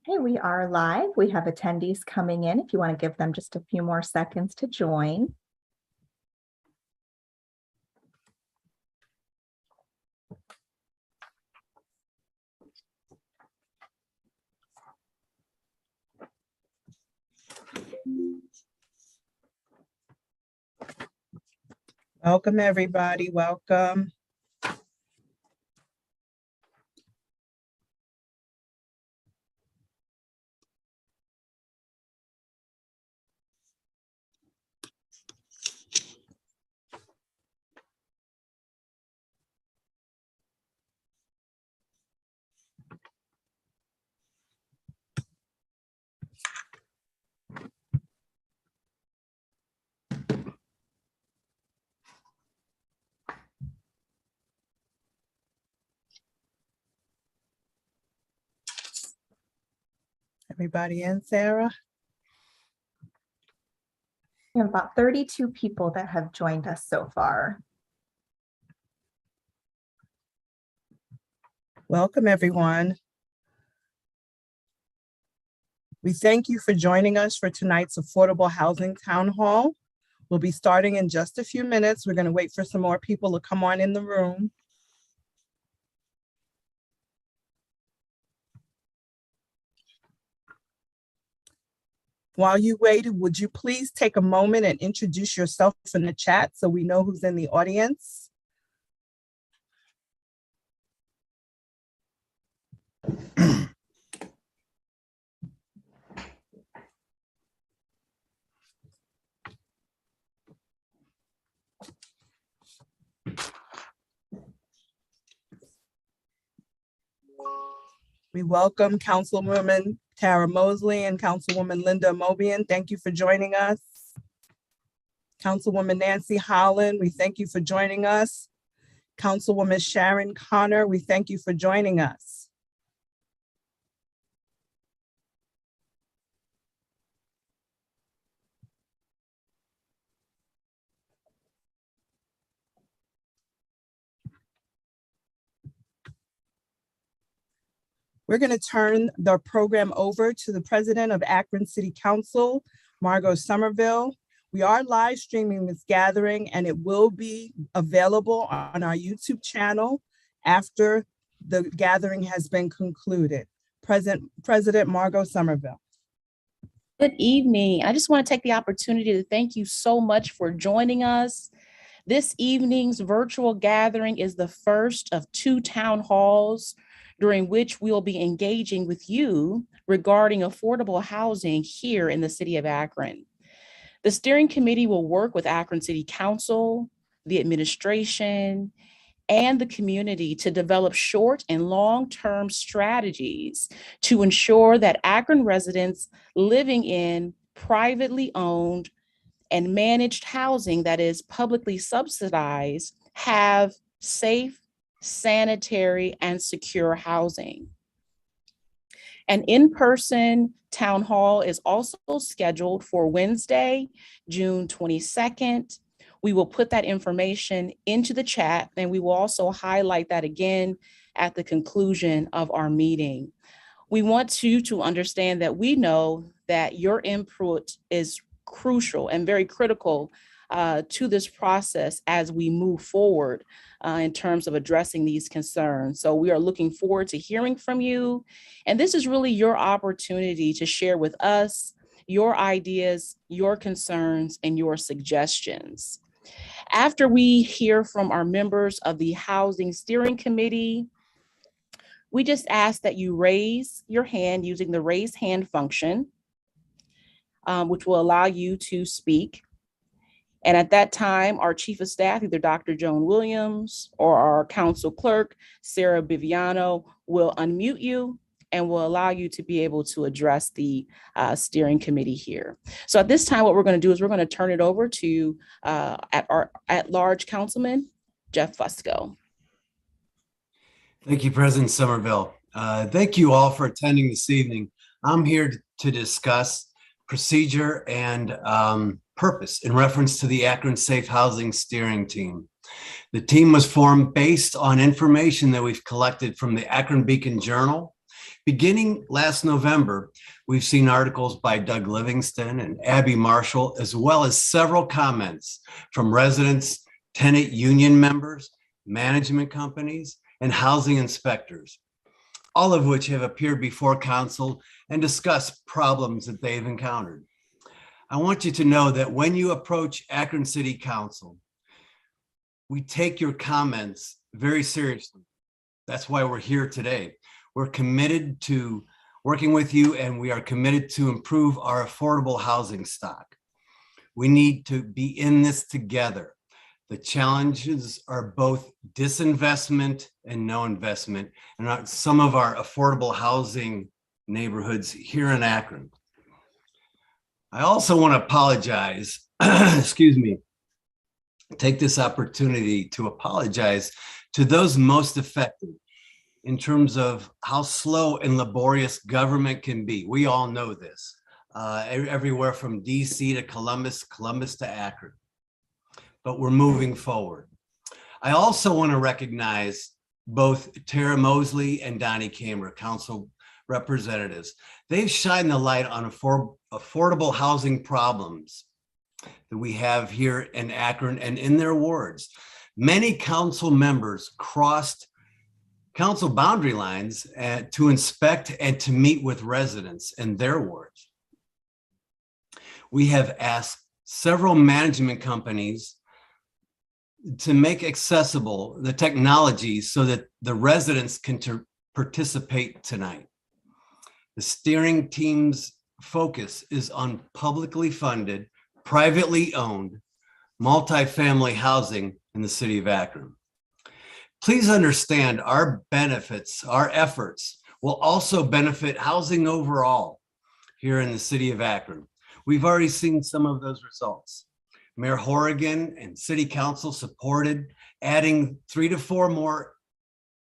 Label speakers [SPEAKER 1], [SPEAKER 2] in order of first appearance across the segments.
[SPEAKER 1] Okay, we are live. We have attendees coming in. If you want to give them just a few more seconds to join.
[SPEAKER 2] Welcome, everybody. Welcome. Everybody in, Sarah?
[SPEAKER 1] We have about 32 people that have joined us so far.
[SPEAKER 2] Welcome, everyone. We thank you for joining us for tonight's Affordable Housing Town Hall. We'll be starting in just a few minutes. We're going to wait for some more people to come on in the room. While you wait, would you please take a moment and introduce yourself in the chat so we know who's in the audience? We welcome Councilwoman Tara Mosley and Councilwoman Linda Mobian. Thank you for joining us. Councilwoman Nancy Holland, we thank you for joining us. Councilwoman Sharon Connor, we thank you for joining us. We're going to turn the program over to the President of Akron City Council, Margot Somerville. We are live streaming this gathering and it will be available on our YouTube channel after the gathering has been concluded. President Margot Somerville.
[SPEAKER 3] Good evening. I just want to take the opportunity to thank you so much for joining us. This evening's virtual gathering is the first of 2 town halls during which we'll be engaging with you regarding affordable housing here in the city of Akron. The steering committee will work with Akron City Council, the administration, and the community to develop short and long-term strategies to ensure that Akron residents living in privately owned and managed housing that is publicly subsidized have safe, sanitary, and secure housing. An in-person town hall is also scheduled for Wednesday, June 22nd. We will put that information into the chat and we will also highlight that again at the conclusion of our meeting. We want you to understand that we know that your input is crucial and very critical to this process as we move forward in terms of addressing these concerns. So we are looking forward to hearing from you. And this is really your opportunity to share with us your ideas, your concerns, and your suggestions. After we hear from our members of the Housing Steering Committee, we just ask that you raise your hand using the raise hand function, which will allow you to speak. And at that time, our Chief of Staff, either Dr. Joan Williams or our Council Clerk, Sarah Biviano, will unmute you and will allow you to be able to address the steering committee here. So at this time, what we're going to do is we're going to turn it over to our at-large councilman, Jeff Fusco.
[SPEAKER 4] Thank you, President Somerville. Thank you all for attending this evening. I'm here to discuss procedure and purpose in reference to the Akron Safe Housing Steering Team. The team was formed based on information that we've collected from the Akron Beacon Journal. Beginning last November, we've seen articles by Doug Livingston and Abby Marshall, as well as several comments from residents, tenant union members, management companies, and housing inspectors, all of which have appeared before council and discussed problems that they've encountered. I want you to know that when you approach Akron City Council, we take your comments very seriously. That's why we're here today. We're committed to working with you, and we are committed to improve our affordable housing stock. We need to be in this together. The challenges are both disinvestment and no investment in some of our affordable housing neighborhoods here in Akron. I also want to apologize, excuse me, take this opportunity to apologize to those most affected in terms of how slow and laborious government can be. We all know this, everywhere from DC to Columbus, Columbus to Akron. But we're moving forward. I also want to recognize both Tara Mosley and Donnie Kamer, council representatives. They've shined the light on affordable housing problems that we have here in Akron and in their wards. Many council members crossed council boundary lines to inspect and to meet with residents in their wards. We have asked several management companies to make accessible the technology so that the residents can participate tonight. The steering team's focus is on publicly funded, privately owned, multifamily housing in the city of Akron. Please understand our benefits, our efforts will also benefit housing overall here in the city of Akron. We've already seen some of those results. Mayor Horrigan and City Council supported adding 3 to 4 more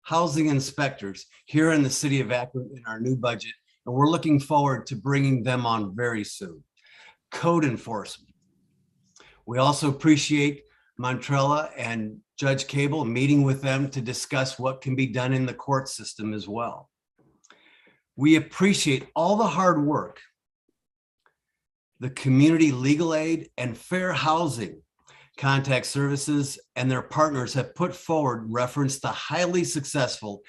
[SPEAKER 4] housing inspectors here in the city of Akron in our new budget, and we're looking forward to bringing them on very soon. Code enforcement. We also appreciate Montrella and Judge Cable meeting with them to discuss what can be done in the court system as well. We appreciate all the hard work the community legal aid and fair housing contact services and their partners have put forward reference to highly successful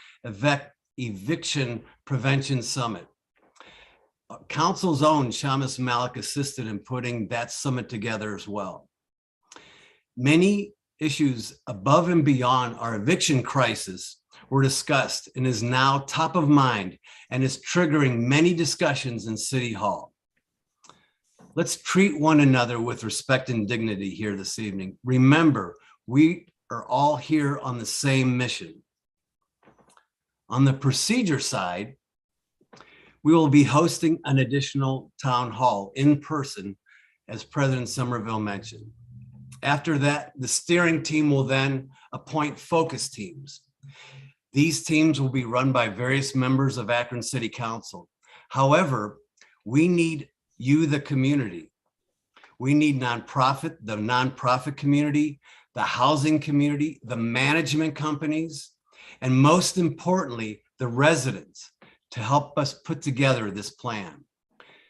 [SPEAKER 4] eviction prevention summit. Council's own Shamus Malik assisted in putting that summit together as well. Many issues above and beyond our eviction crisis were discussed and is now top of mind and is triggering many discussions in City Hall. Let's treat one another with respect and dignity here this evening. Remember, we are all here on the same mission. On the procedure side, we will be hosting an additional town hall in person, as President Somerville mentioned. After that, the steering team will then appoint focus teams. These teams will be run by various members of Akron City Council. However, we need you, the community. We need the nonprofit community, the housing community, the management companies, and most importantly, the residents to help us put together this plan.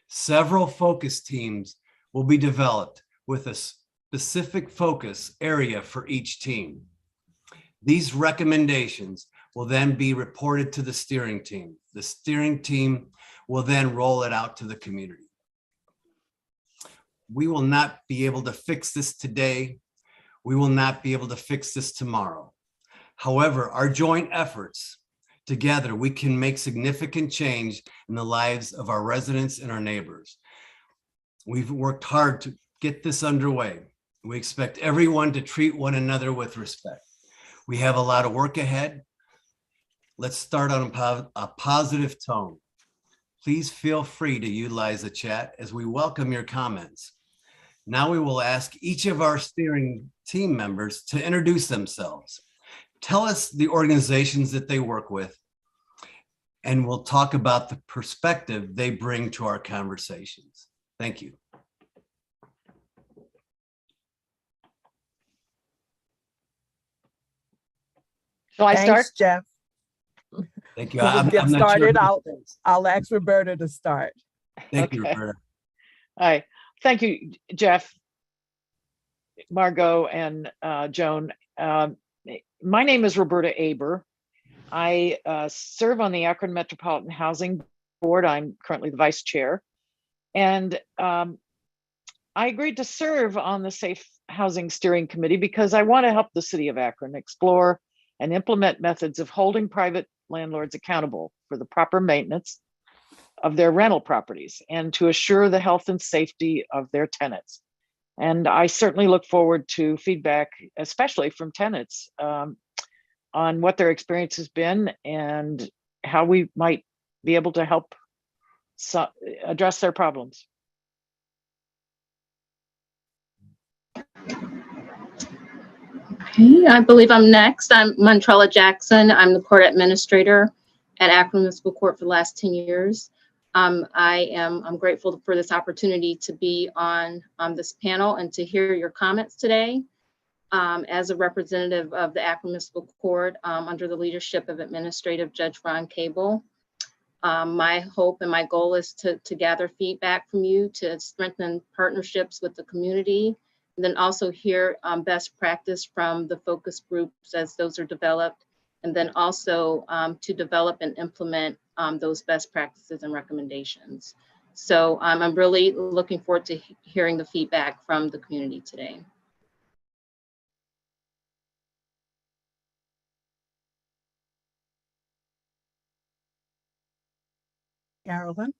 [SPEAKER 4] Several focus teams will be developed with a specific focus area for each team. These recommendations will then be reported to the steering team. The steering team will then roll it out to the community. We will not be able to fix this today. We will not be able to fix this tomorrow. However, our joint efforts together, we can make significant change in the lives of our residents and our neighbors. We've worked hard to get this underway. We expect everyone to treat one another with respect. We have a lot of work ahead. Let's start on a positive tone. please feel free to utilize the chat as we welcome your comments. Now we will ask each of our steering team members to introduce themselves. Tell us the organizations that they work with, and we'll talk about the perspective they bring to our conversations. Thank you.
[SPEAKER 5] Shall I start?
[SPEAKER 2] Thanks, Jeff.
[SPEAKER 4] Thank you.
[SPEAKER 2] We'll get
[SPEAKER 4] I'm not sure
[SPEAKER 2] started. I'll ask Roberta to start.
[SPEAKER 4] Thank you,
[SPEAKER 5] Okay.
[SPEAKER 4] Roberta.
[SPEAKER 5] All right. Thank you, Jeff, Margot, and Joan. My name is Roberta Aber. I serve on the Akron Metropolitan Housing Board. I'm currently the vice chair. And I agreed to serve on the Safe Housing Steering Committee because I want to help the city of Akron explore and implement methods of holding private landlords accountable for the proper maintenance of their rental properties and to assure the health and safety of their tenants. And I certainly look forward to feedback, especially from tenants, on what their experience has been and how we might be able to help address their problems.
[SPEAKER 6] Okay, I believe I'm next. I'm Montrella Jackson. I'm the court administrator at Akron Municipal Court for the last 10 years. I'm grateful for this opportunity to be on this panel and to hear your comments today. As a representative of the Akron Municipal Court under the leadership of Administrative Judge Ron Cable, my hope and my goal is to gather feedback from you to strengthen partnerships with the community, and then also hear best practice from the focus groups as those are developed, and then also to develop and implement those best practices and recommendations. So I'm really looking forward to hearing the feedback from the community today.
[SPEAKER 2] Carolyn?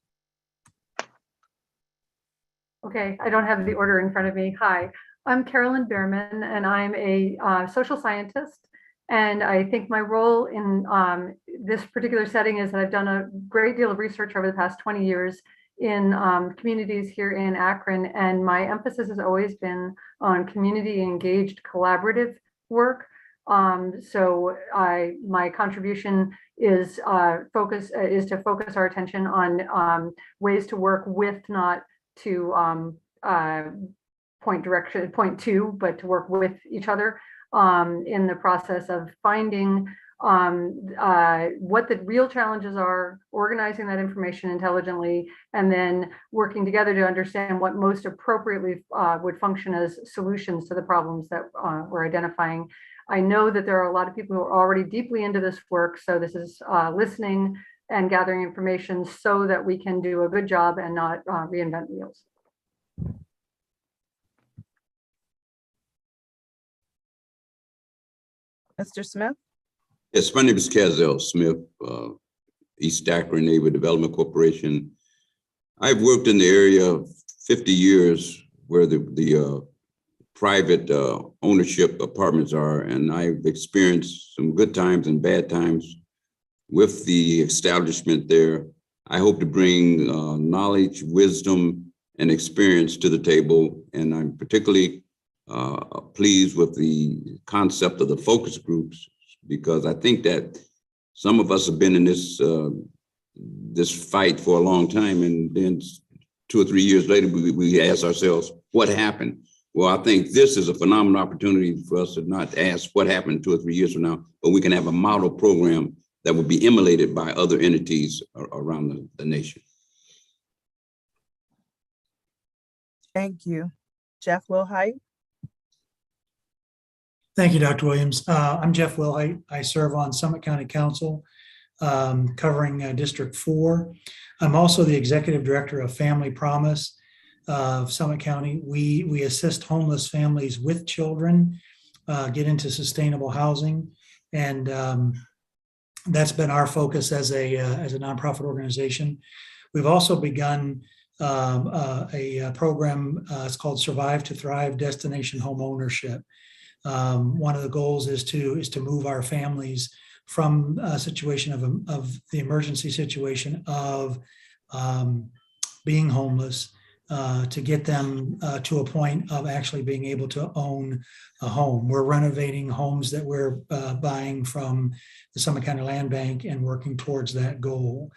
[SPEAKER 7] Okay, I don't have the order in front of me. Hi, I'm Carolyn Behrman, and I'm a social scientist. And I think my role in this particular setting is that I've done a great deal of research over the past 20 years in communities here in Akron. And my emphasis has always been on community engaged collaborative work. So my contribution is to focus our attention on ways to work with, not to point to, but to work with each other in the process of finding what the real challenges are, organizing that information intelligently, and then working together to understand what most appropriately would function as solutions to the problems that we're identifying. I know that there are a lot of people who are already deeply into this work, so this is listening and gathering information so that we can do a good job and not reinvent wheels.
[SPEAKER 2] Mr. Smith?
[SPEAKER 8] Yes, my name is Kazell Smith, East Akron Neighborhood Development Corporation. I've worked in the area 50 years where the private ownership apartments are, and I've experienced some good times and bad times with the establishment there. I hope to bring knowledge, wisdom, and experience to the table, and I'm particularly pleased with the concept of the focus groups, because I think that some of us have been in this this fight for a long time, and then 2 or 3 years later, we ask ourselves, what happened? Well, I think this is a phenomenal opportunity for us to not ask what happened 2 or 3 years from now, but we can have a model program that would be emulated by other entities around the nation.
[SPEAKER 2] Thank you. Jeff Wilhite?
[SPEAKER 9] Thank you, Dr. Williams. I'm Jeff Wilhite. I serve on Summit County Council, covering District 4. I'm also the Executive Director of Family Promise of Summit County. We assist homeless families with children get into sustainable housing, and that's been our focus as a nonprofit organization. We've also begun a program. It's called Survive to Thrive Destination Home Ownership. One of the goals is to move our families from a situation of the emergency situation of being homeless, to get them to a point of actually being able to own a home. We're renovating homes that we're buying from the Summit County Land Bank and working towards that goal.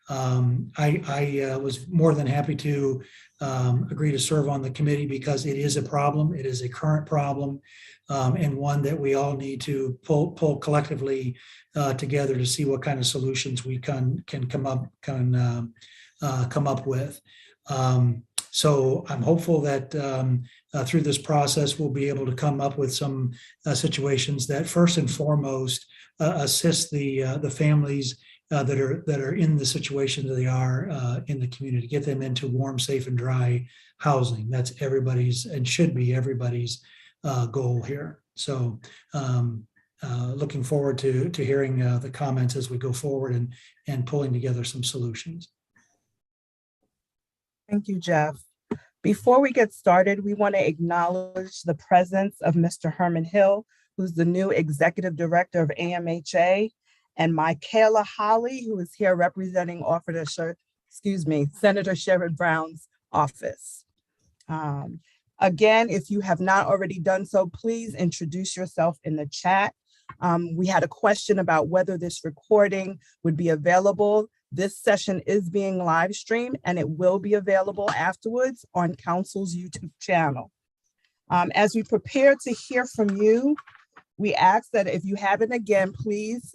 [SPEAKER 9] I was more than happy to agree to serve on the committee because it is a problem. It is a current problem, and one that we all need to pull collectively together to see what kind of solutions we can come up with. So I'm hopeful that through this process, we'll be able to come up with some situations that first and foremost assist the families that are in the situation that they are in the community, get them into warm, safe, and dry housing. That's everybody's and should be everybody's goal here. So looking forward to hearing the comments as we go forward and pulling together some solutions.
[SPEAKER 2] Thank you, Jeff. Before we get started, we want to acknowledge the presence of Mr. Herman Hill, who's the new Executive Director of AMHA, and Michaela Holly, who is here representing Senator Sherrod Brown's office. Again, if you have not already done so, please introduce yourself in the chat. We had a question about whether this recording would be available. This session is being live streamed and it will be available afterwards on Council's YouTube channel. As we prepare to hear from you, we ask that if you haven't again, please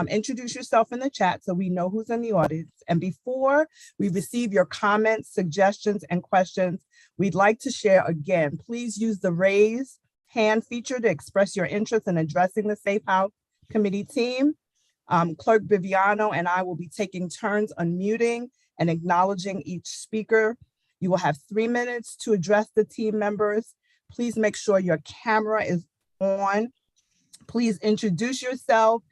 [SPEAKER 2] introduce yourself in the chat so we know who's in the audience. And before we receive your comments, suggestions, and questions, we'd like to share again, please use the raise hand feature to express your interest in addressing the Safe House Committee team. Clerk Viviano and I will be taking turns unmuting and acknowledging each speaker. You will have 3 minutes to address the team members. Please make sure your camera is on. Please introduce yourself,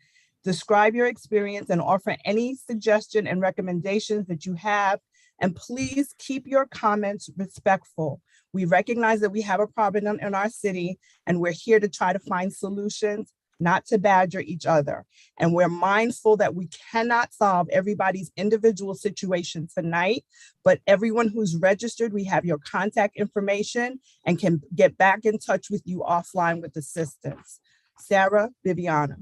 [SPEAKER 2] describe your experience, and offer any suggestion and recommendations that you have. And please keep your comments respectful. We recognize that we have a problem in our city, and we're here to try to find solutions, not to badger each other. And we're mindful that we cannot solve everybody's individual situation tonight, but everyone who's registered, we have your contact information and can get back in touch with you offline with assistance. Sarah Viviana.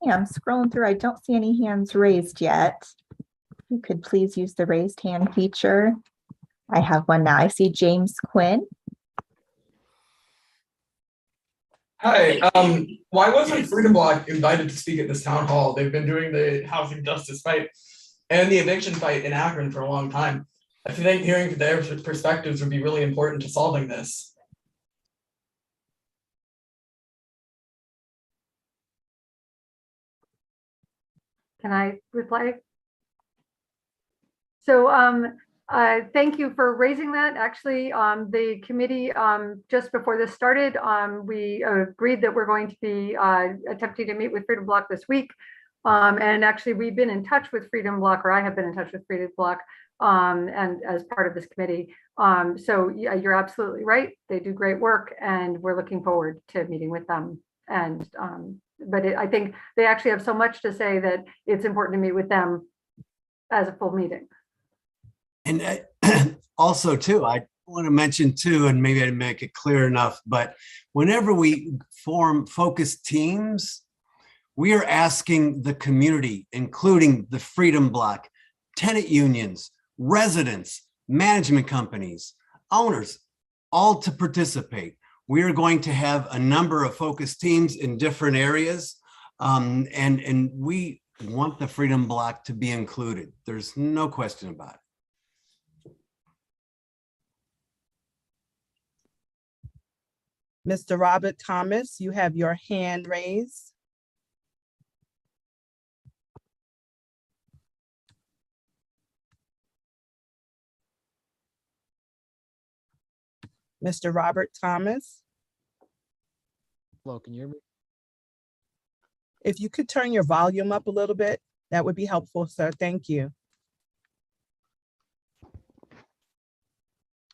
[SPEAKER 1] Yeah, I'm scrolling through. I don't see any hands raised yet. You could please use the raised hand feature. I have one now. I see James Quinn.
[SPEAKER 10] Hi, why wasn't Freedom Block invited to speak at this town hall? They've been doing the housing justice fight and the eviction fight in Akron for a long time. I think hearing their perspectives would be really important to solving this.
[SPEAKER 7] Can I reply? So thank you for raising that. Actually, the committee, just before this started, we agreed that we're going to be attempting to meet with Freedom Block this week. And actually, we've been in touch with Freedom Block, or I have been in touch with Freedom Block, and as part of this committee. So yeah, you're absolutely right. They do great work, and we're looking forward to meeting with them. And but I think they actually have so much to say that it's important to meet with them as a full meeting.
[SPEAKER 4] And also too, I want to mention too, and maybe I didn't make it clear enough, but whenever we form focus teams, we are asking the community, including the Freedom Block, tenant unions, residents, management companies, owners, all to participate. We are going to have a number of focus teams in different areas, and we want the Freedom Block to be included. There's no question about it.
[SPEAKER 2] Mr. Robert Thomas, you have your hand raised. Mr. Robert Thomas.
[SPEAKER 11] Hello, can you hear me?
[SPEAKER 2] If you could turn your volume up a little bit, that would be helpful, sir. Thank you.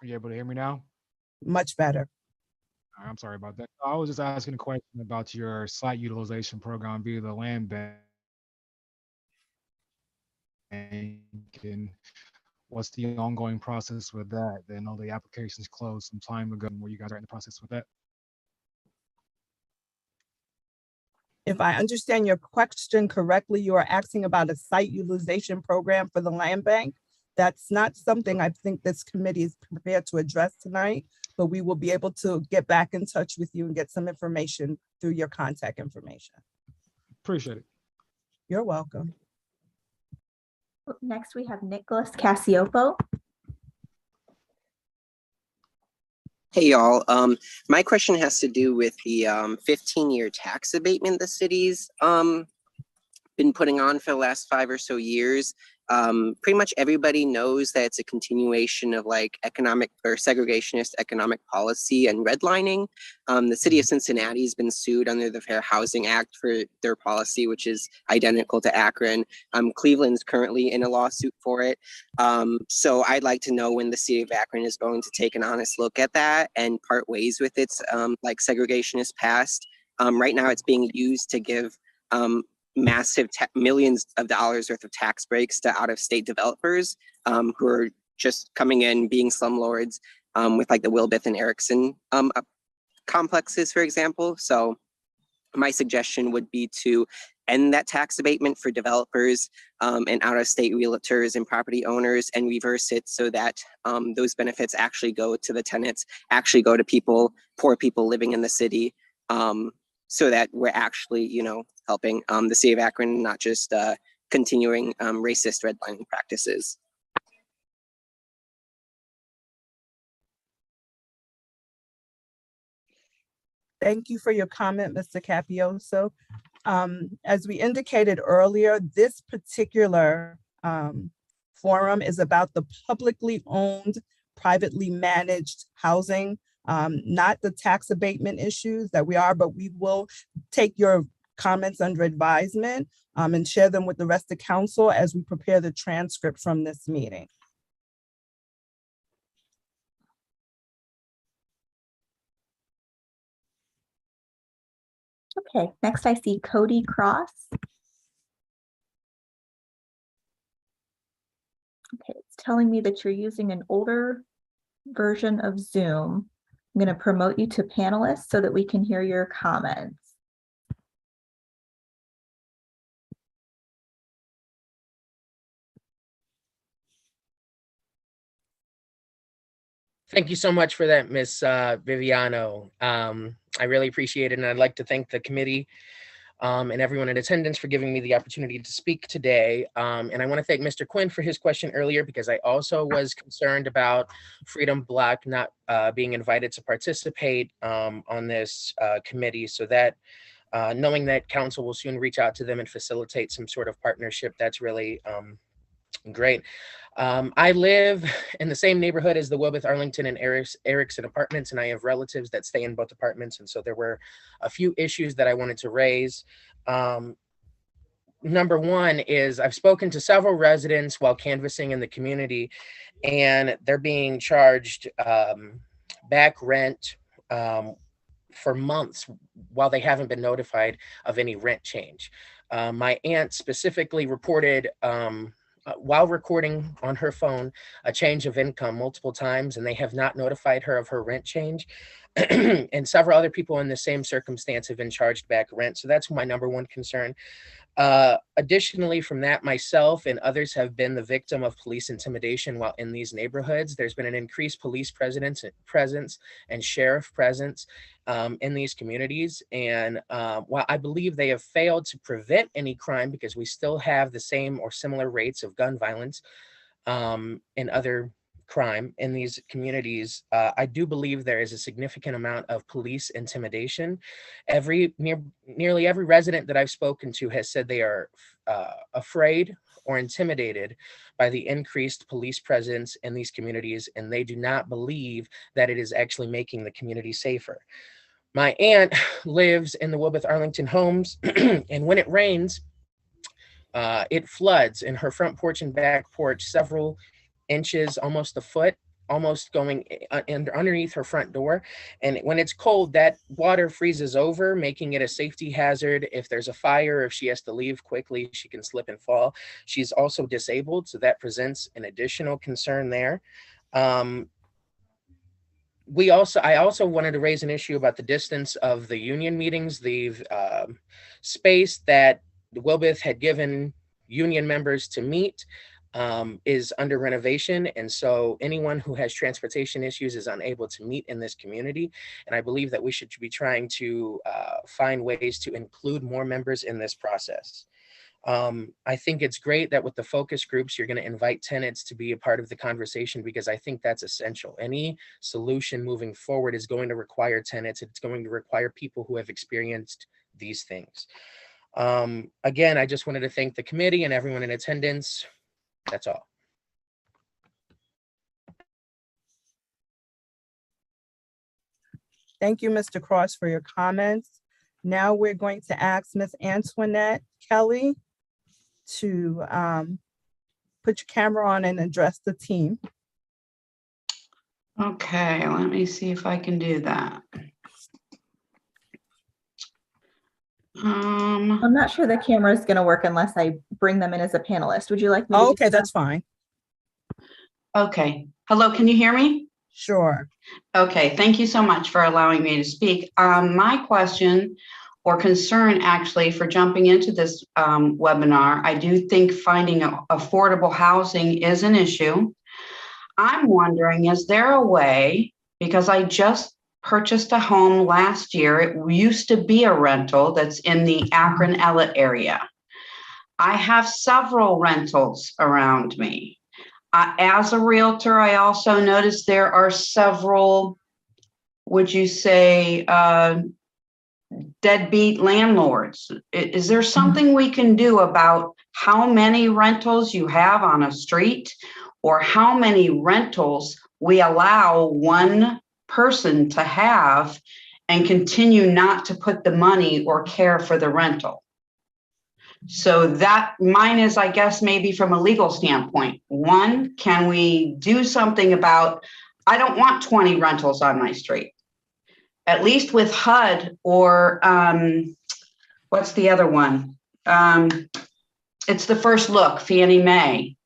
[SPEAKER 11] Are you able to hear me now?
[SPEAKER 2] Much better.
[SPEAKER 11] I'm sorry about that. I was just asking a question about your site utilization program via the land bank, and what's the ongoing process with that? I know the applications closed some time ago. Where you guys are in the process with that?
[SPEAKER 2] If I understand your question correctly, you are asking about a site utilization program for the land bank. That's not something I think this committee is prepared to address tonight, but we will be able to get back in touch with you and get some information through your contact information.
[SPEAKER 11] Appreciate it.
[SPEAKER 2] You're welcome.
[SPEAKER 1] Next, we have Nicholas Cassiopo.
[SPEAKER 12] Hey y'all, my question has to do with the 15-year tax abatement the city's been putting on for the last 5 or so years. Pretty much everybody knows that it's a continuation of like economic or segregationist economic policy and redlining. The city of Cincinnati has been sued under the Fair Housing Act for their policy, which is identical to Akron. Cleveland's currently in a lawsuit for it. So I'd like to know when the city of Akron is going to take an honest look at that and part ways with its like segregationist past. Right now it's being used to give massive millions of dollars worth of tax breaks to out-of-state developers who are just coming in being slumlords with like the Wilbith and Erickson complexes, for example. So my suggestion would be to end that tax abatement for developers and out-of-state realtors and property owners and reverse it so that those benefits actually go to the tenants, actually go to people, poor people living in the city. So that we're actually, you know, helping the city of Akron, not just continuing racist redlining practices.
[SPEAKER 2] Thank you for your comment, Mr. Capioso. As we indicated earlier, this particular forum is about the publicly owned, privately managed housing, not the tax abatement issues that we are, but we will take your comments under advisement and share them with the rest of council as we prepare the transcript from this meeting.
[SPEAKER 1] Okay, next I see Cody Cross. Okay, it's telling me that you're using an older version of Zoom. I'm going to promote you to panelist so that we can hear your comments.
[SPEAKER 13] Thank you so much for that, Ms. Viviano. I really appreciate it, and I'd like to thank the committee and everyone in attendance for giving me the opportunity to speak today. And I want to thank Mr. Quinn for his question earlier, because I also was concerned about Freedom Bloc not being invited to participate on this committee, so that knowing that council will soon reach out to them and facilitate some sort of partnership, that's really great. I live in the same neighborhood as the Wilbith, Arlington, and Erickson apartments, and I have relatives that stay in both apartments. And so there were a few issues that I wanted to raise. Number one is I've spoken to several residents while canvassing in the community, and they're being charged back rent for months while they haven't been notified of any rent change. My aunt specifically reported while recording on her phone a change of income multiple times, and they have not notified her of her rent change. And several other people in the same circumstance have been charged back rent. So that's my number one concern. Additionally, from that, myself and others have been the victim of police intimidation while in these neighborhoods. There's been an increased police presence and sheriff presence in these communities. And while I believe they have failed to prevent any crime, because we still have the same or similar rates of gun violence and other crime in these communities, I do believe there is a significant amount of police intimidation. Nearly every resident that I've spoken to has said they are afraid or intimidated by the increased police presence in these communities, and they do not believe that it is actually making the community safer. My aunt lives in the Wilbith Arlington homes, and when it rains, it floods in her front porch and back porch several inches, almost a foot. almost going underneath her front door. And when it's cold, that water freezes over, making it a safety hazard. If there's a fire, if she has to leave quickly, she can slip and fall. She's also disabled, so that presents an additional concern there. I also wanted to raise an issue about the distance of the union meetings. The space that Wilbeth had given union members to meet is under renovation. And so anyone who has transportation issues is unable to meet in this community. And I believe that we should be trying to find ways to include more members in this process. I think it's great that with the focus groups, you're going to invite tenants to be a part of the conversation, because I think that's essential. Any solution moving forward is going to require tenants. It's going to require people who have experienced these things. Again, I just wanted to thank the committee and everyone in attendance. That's all.
[SPEAKER 2] Thank you, Mr. Cross, for your comments. Now we're going to ask Ms. Antoinette Kelly to put your camera on and address the team.
[SPEAKER 14] Okay, let me see if I can do that.
[SPEAKER 1] I'm not sure the camera is going to work unless I bring them in as a panelist. Would you like me to?
[SPEAKER 2] Okay, that's fine.
[SPEAKER 14] Okay. Hello, can you hear me?
[SPEAKER 2] Sure.
[SPEAKER 14] Okay, thank you so much for allowing me to speak. My question or concern actually for jumping into this webinar, I do think finding affordable housing is an issue. I'm wondering, is there a way, because I just purchased a home last year. It used to be a rental that's in the Akron Ellett area. I have several rentals around me. As a realtor, I also noticed there are several, would you say, deadbeat landlords. Is there something we can do about how many rentals you have on a street, or how many rentals we allow one person to have and continue not to put the money or care for the rental? So that mine is, I guess, maybe from a legal standpoint. One, can we do something about, I don't want 20 rentals on my street. At least with HUD or what's the other one? It's the First Look, Fannie Mae.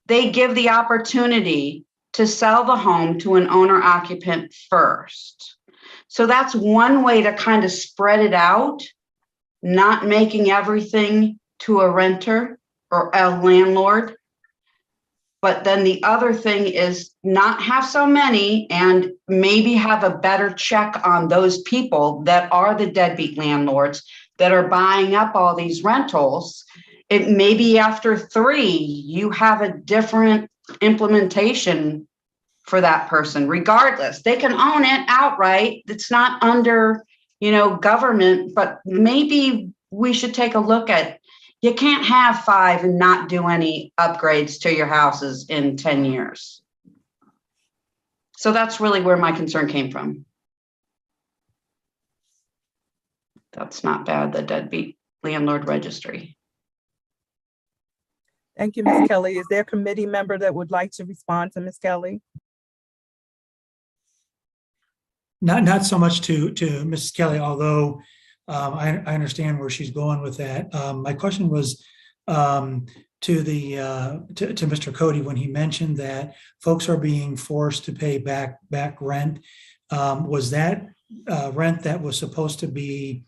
[SPEAKER 14] They give the opportunity to sell the home to an owner occupant first. So that's one way to kind of spread it out, not making everything to a renter or a landlord. But then the other thing is not have so many, and maybe have a better check on those people that are the deadbeat landlords that are buying up all these rentals. It maybe after 3, you have a different implementation for that person. Regardless, they can own it outright. It's not under, government, but maybe we should take a look at, you can't have 5 and not do any upgrades to your houses in 10 years. So that's really where my concern came from. That's not bad, the deadbeat landlord registry.
[SPEAKER 2] Thank you, Ms. Kelly. Is there a committee member that would like to respond to Ms. Kelly?
[SPEAKER 9] Not so much to Mrs. Kelly, although I understand where she's going with that. My question was to Mr. Cody, when he mentioned that folks are being forced to pay back rent. Was that rent that was supposed to be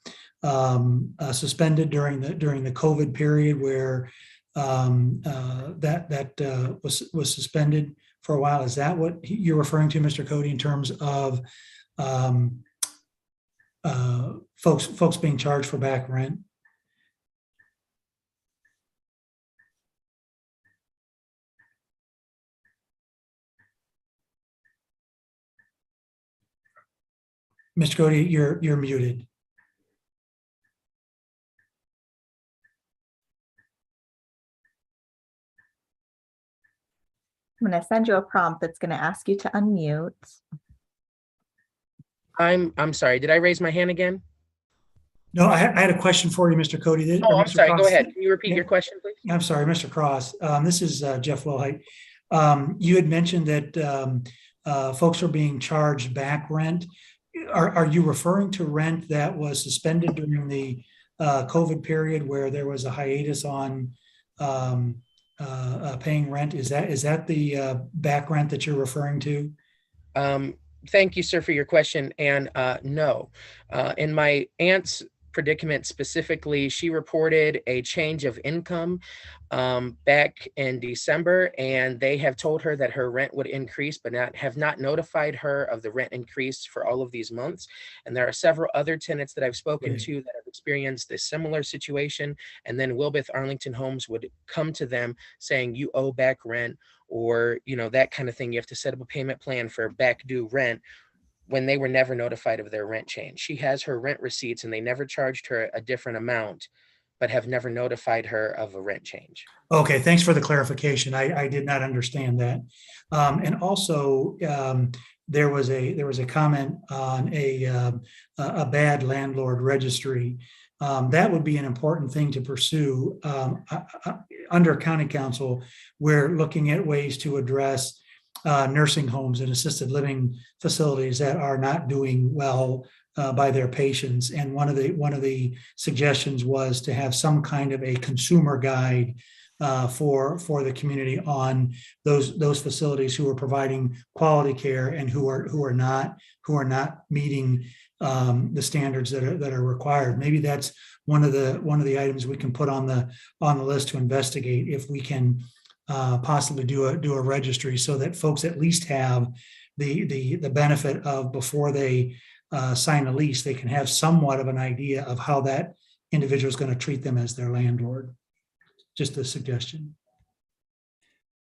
[SPEAKER 9] suspended during the COVID period, where that was suspended for a while? Is that what you're referring to, Mr. Cody, in terms of folks being charged for back rent? Mr. Cody, you're muted.
[SPEAKER 1] I'm going to send you a prompt that's going to ask you to unmute.
[SPEAKER 13] I'm sorry, did I raise my hand again?
[SPEAKER 9] No, I had a question for you, Mr. Cody.
[SPEAKER 13] Oh, I'm sorry, go ahead. Can you repeat your question, please?
[SPEAKER 9] I'm sorry, Mr. Cross. This is Jeff Wilhite. You had mentioned that folks are being charged back rent. Are you referring to rent that was suspended during the COVID period where there was a hiatus on paying rent? Is that the back rent that you're referring to?
[SPEAKER 13] Thank you, sir, for your question. And no, in my aunt's predicament specifically, she reported a change of income back in December, and they have told her that her rent would increase, but have not notified her of the rent increase for all of these months. And there are several other tenants that I've spoken
[SPEAKER 9] Right.
[SPEAKER 13] to that have experienced a similar situation. And then Wilbeth Arlington Homes would come to them saying, you owe back rent, or, you know, that kind of thing. You have to set up a payment plan for back due rent, when they were never notified of their rent change. She has her rent receipts and they never charged her a different amount, but have never notified her of a rent change.
[SPEAKER 9] Okay, thanks for the clarification. I did not understand that. And also, there was a comment on a bad landlord registry. That would be an important thing to pursue. Under county council, we're looking at ways to address nursing homes and assisted living facilities that are not doing well by their patients. And one of the suggestions was to have some kind of a consumer guide for the community on those facilities who are providing quality care and who are not meeting the standards that are required. Maybe that's one of the items we can put on the list to investigate, if we can possibly do a registry, so that folks at least have the benefit of, before they sign a lease, they can have somewhat of an idea of how that individual is going to treat them as their landlord. Just a suggestion.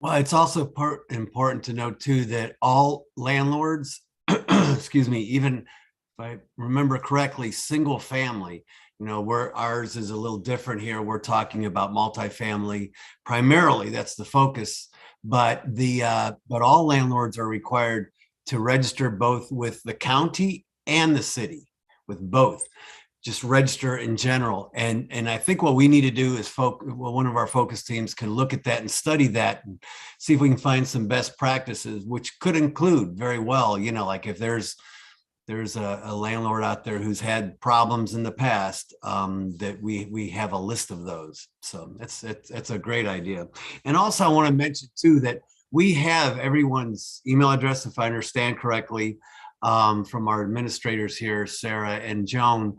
[SPEAKER 4] Well, it's also important to note too that all landlords, excuse me, even if I remember correctly, single family, you know, where ours is a little different here. We're talking about multifamily primarily. That's the focus. But all landlords are required to register both with the county and the city, with both. Just register in general. And I think what we need to do is one of our focus teams can look at that and study that and see if we can find some best practices, which could include very well, you know, like if there's a landlord out there who's had problems in the past, that we have a list of those. So that's a great idea. And also I want to mention too that we have everyone's email address, if I understand correctly, from our administrators here, Sarah and Joan.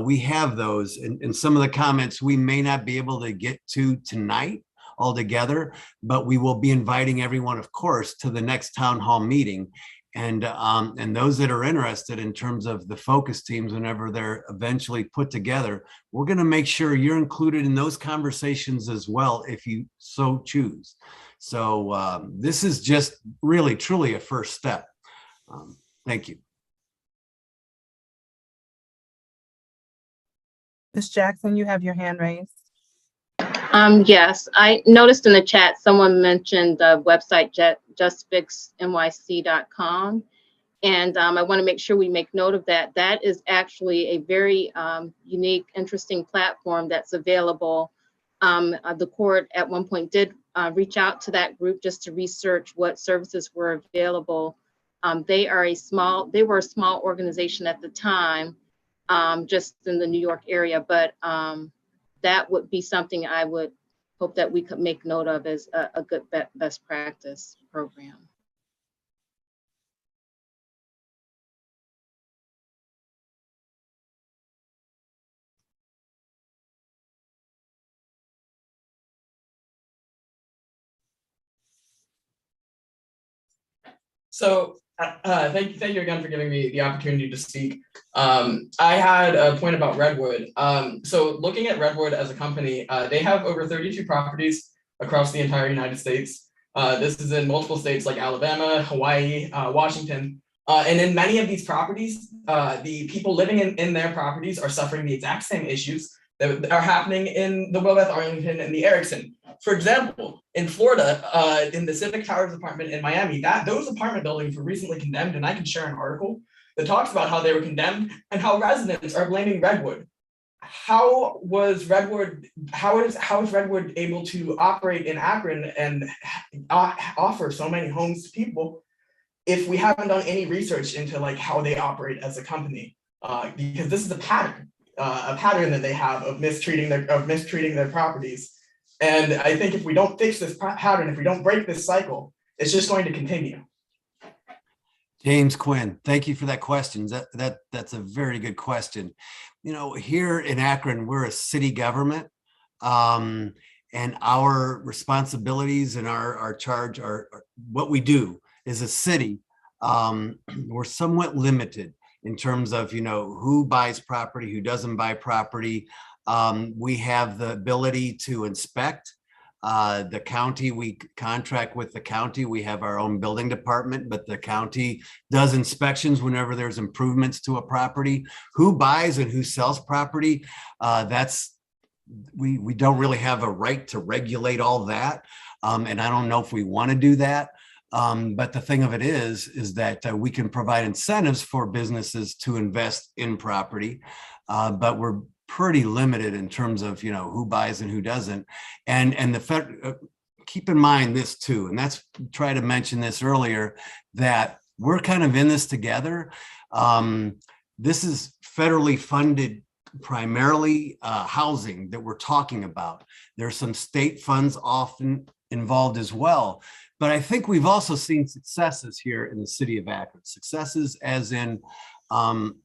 [SPEAKER 4] We have those, and some of the comments we may not be able to get to tonight altogether, but we will be inviting everyone, of course, to the next town hall meeting. And those that are interested in terms of the focus teams, whenever they're eventually put together, we're going to make sure you're included in those conversations as well, if you so choose. So this is just really, truly a first step. Thank you.
[SPEAKER 2] Ms. Jackson, you have your hand raised.
[SPEAKER 6] Yes, I noticed in the chat, someone mentioned the website justfixnyc.com. And I want to make sure we make note of that. That is actually a very unique, interesting platform that's available. The court at one point did reach out to that group just to research what services were available. They were a small organization at the time, just in the New York area, but that would be something I would hope that we could make note of as a good best practice program.
[SPEAKER 10] So thank you again for giving me the opportunity to speak. I had a point about Redwood. So looking at Redwood as a company, they have over 32 properties across the entire United States. This is in multiple states like Alabama, Hawaii, Washington. And in many of these properties, the people living in their properties are suffering the exact same issues that are happening in the Wilbeth Arlington and the Erickson. For example, in Florida, in the Civic Towers apartment in Miami, those apartment buildings were recently condemned, and I can share an article that talks about how they were condemned and how residents are blaming Redwood. how is Redwood able to operate in Akron and offer so many homes to people if we haven't done any research into like how they operate as a company? Because this is a pattern that they have of mistreating their properties. And I think if we don't fix this pattern, if we don't break this cycle, it's just going to continue.
[SPEAKER 4] James Quinn, thank you for that question. That's a very good question. You know, here in Akron, we're a city government, and our responsibilities and our charge are what we do as a city. We're somewhat limited in terms of, you know, who buys property, who doesn't buy property. We have the ability to inspect. The county, we contract with the county. We have our own building department, but the county does inspections whenever there's improvements to a property. Who buys and who sells property, we don't really have a right to regulate all that. And I don't know if we want to do that. But the thing of it is that we can provide incentives for businesses to invest in property, but we're pretty limited in terms of, you know, who buys and who doesn't. And the Fed, keep in mind this too, and that's try to mention this earlier, that we're kind of in this together. This is federally funded, primarily housing that we're talking about. There's some state funds often involved as well. But I think we've also seen successes here in the city of Akron. Successes as in,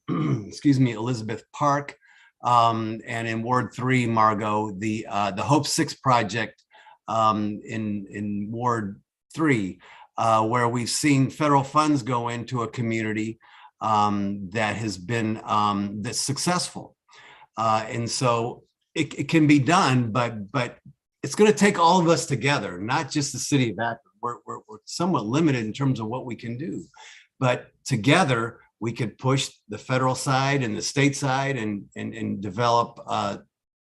[SPEAKER 4] Elizabeth Park, and in Ward 3, Margot, the Hope 6 project in Ward 3, where we've seen federal funds go into a community that has been that's successful. And so it can be done, but it's going to take all of us together, not just the city of Akron. We're somewhat limited in terms of what we can do, but together we could push the federal side and the state side and develop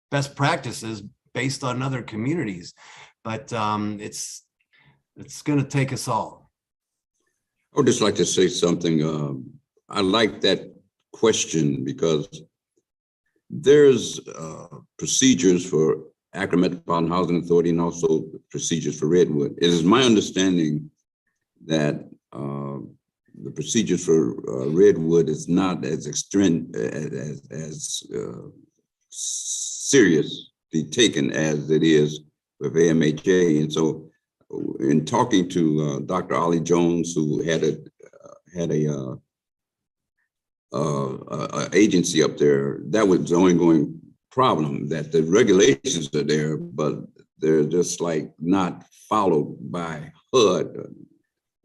[SPEAKER 4] best practices based on other communities. But it's going to take us all.
[SPEAKER 8] I would just like to say something. I like that question because there's procedures for Akron Metropolitan Housing Authority and also procedures for Redwood. It is my understanding that the procedures for Redwood is not as extreme, as seriously taken as it is with AMHA. And so in talking to Dr. Ollie Jones, who had a agency up there, that was the ongoing problem, that the regulations are there, but they're just like not followed by HUD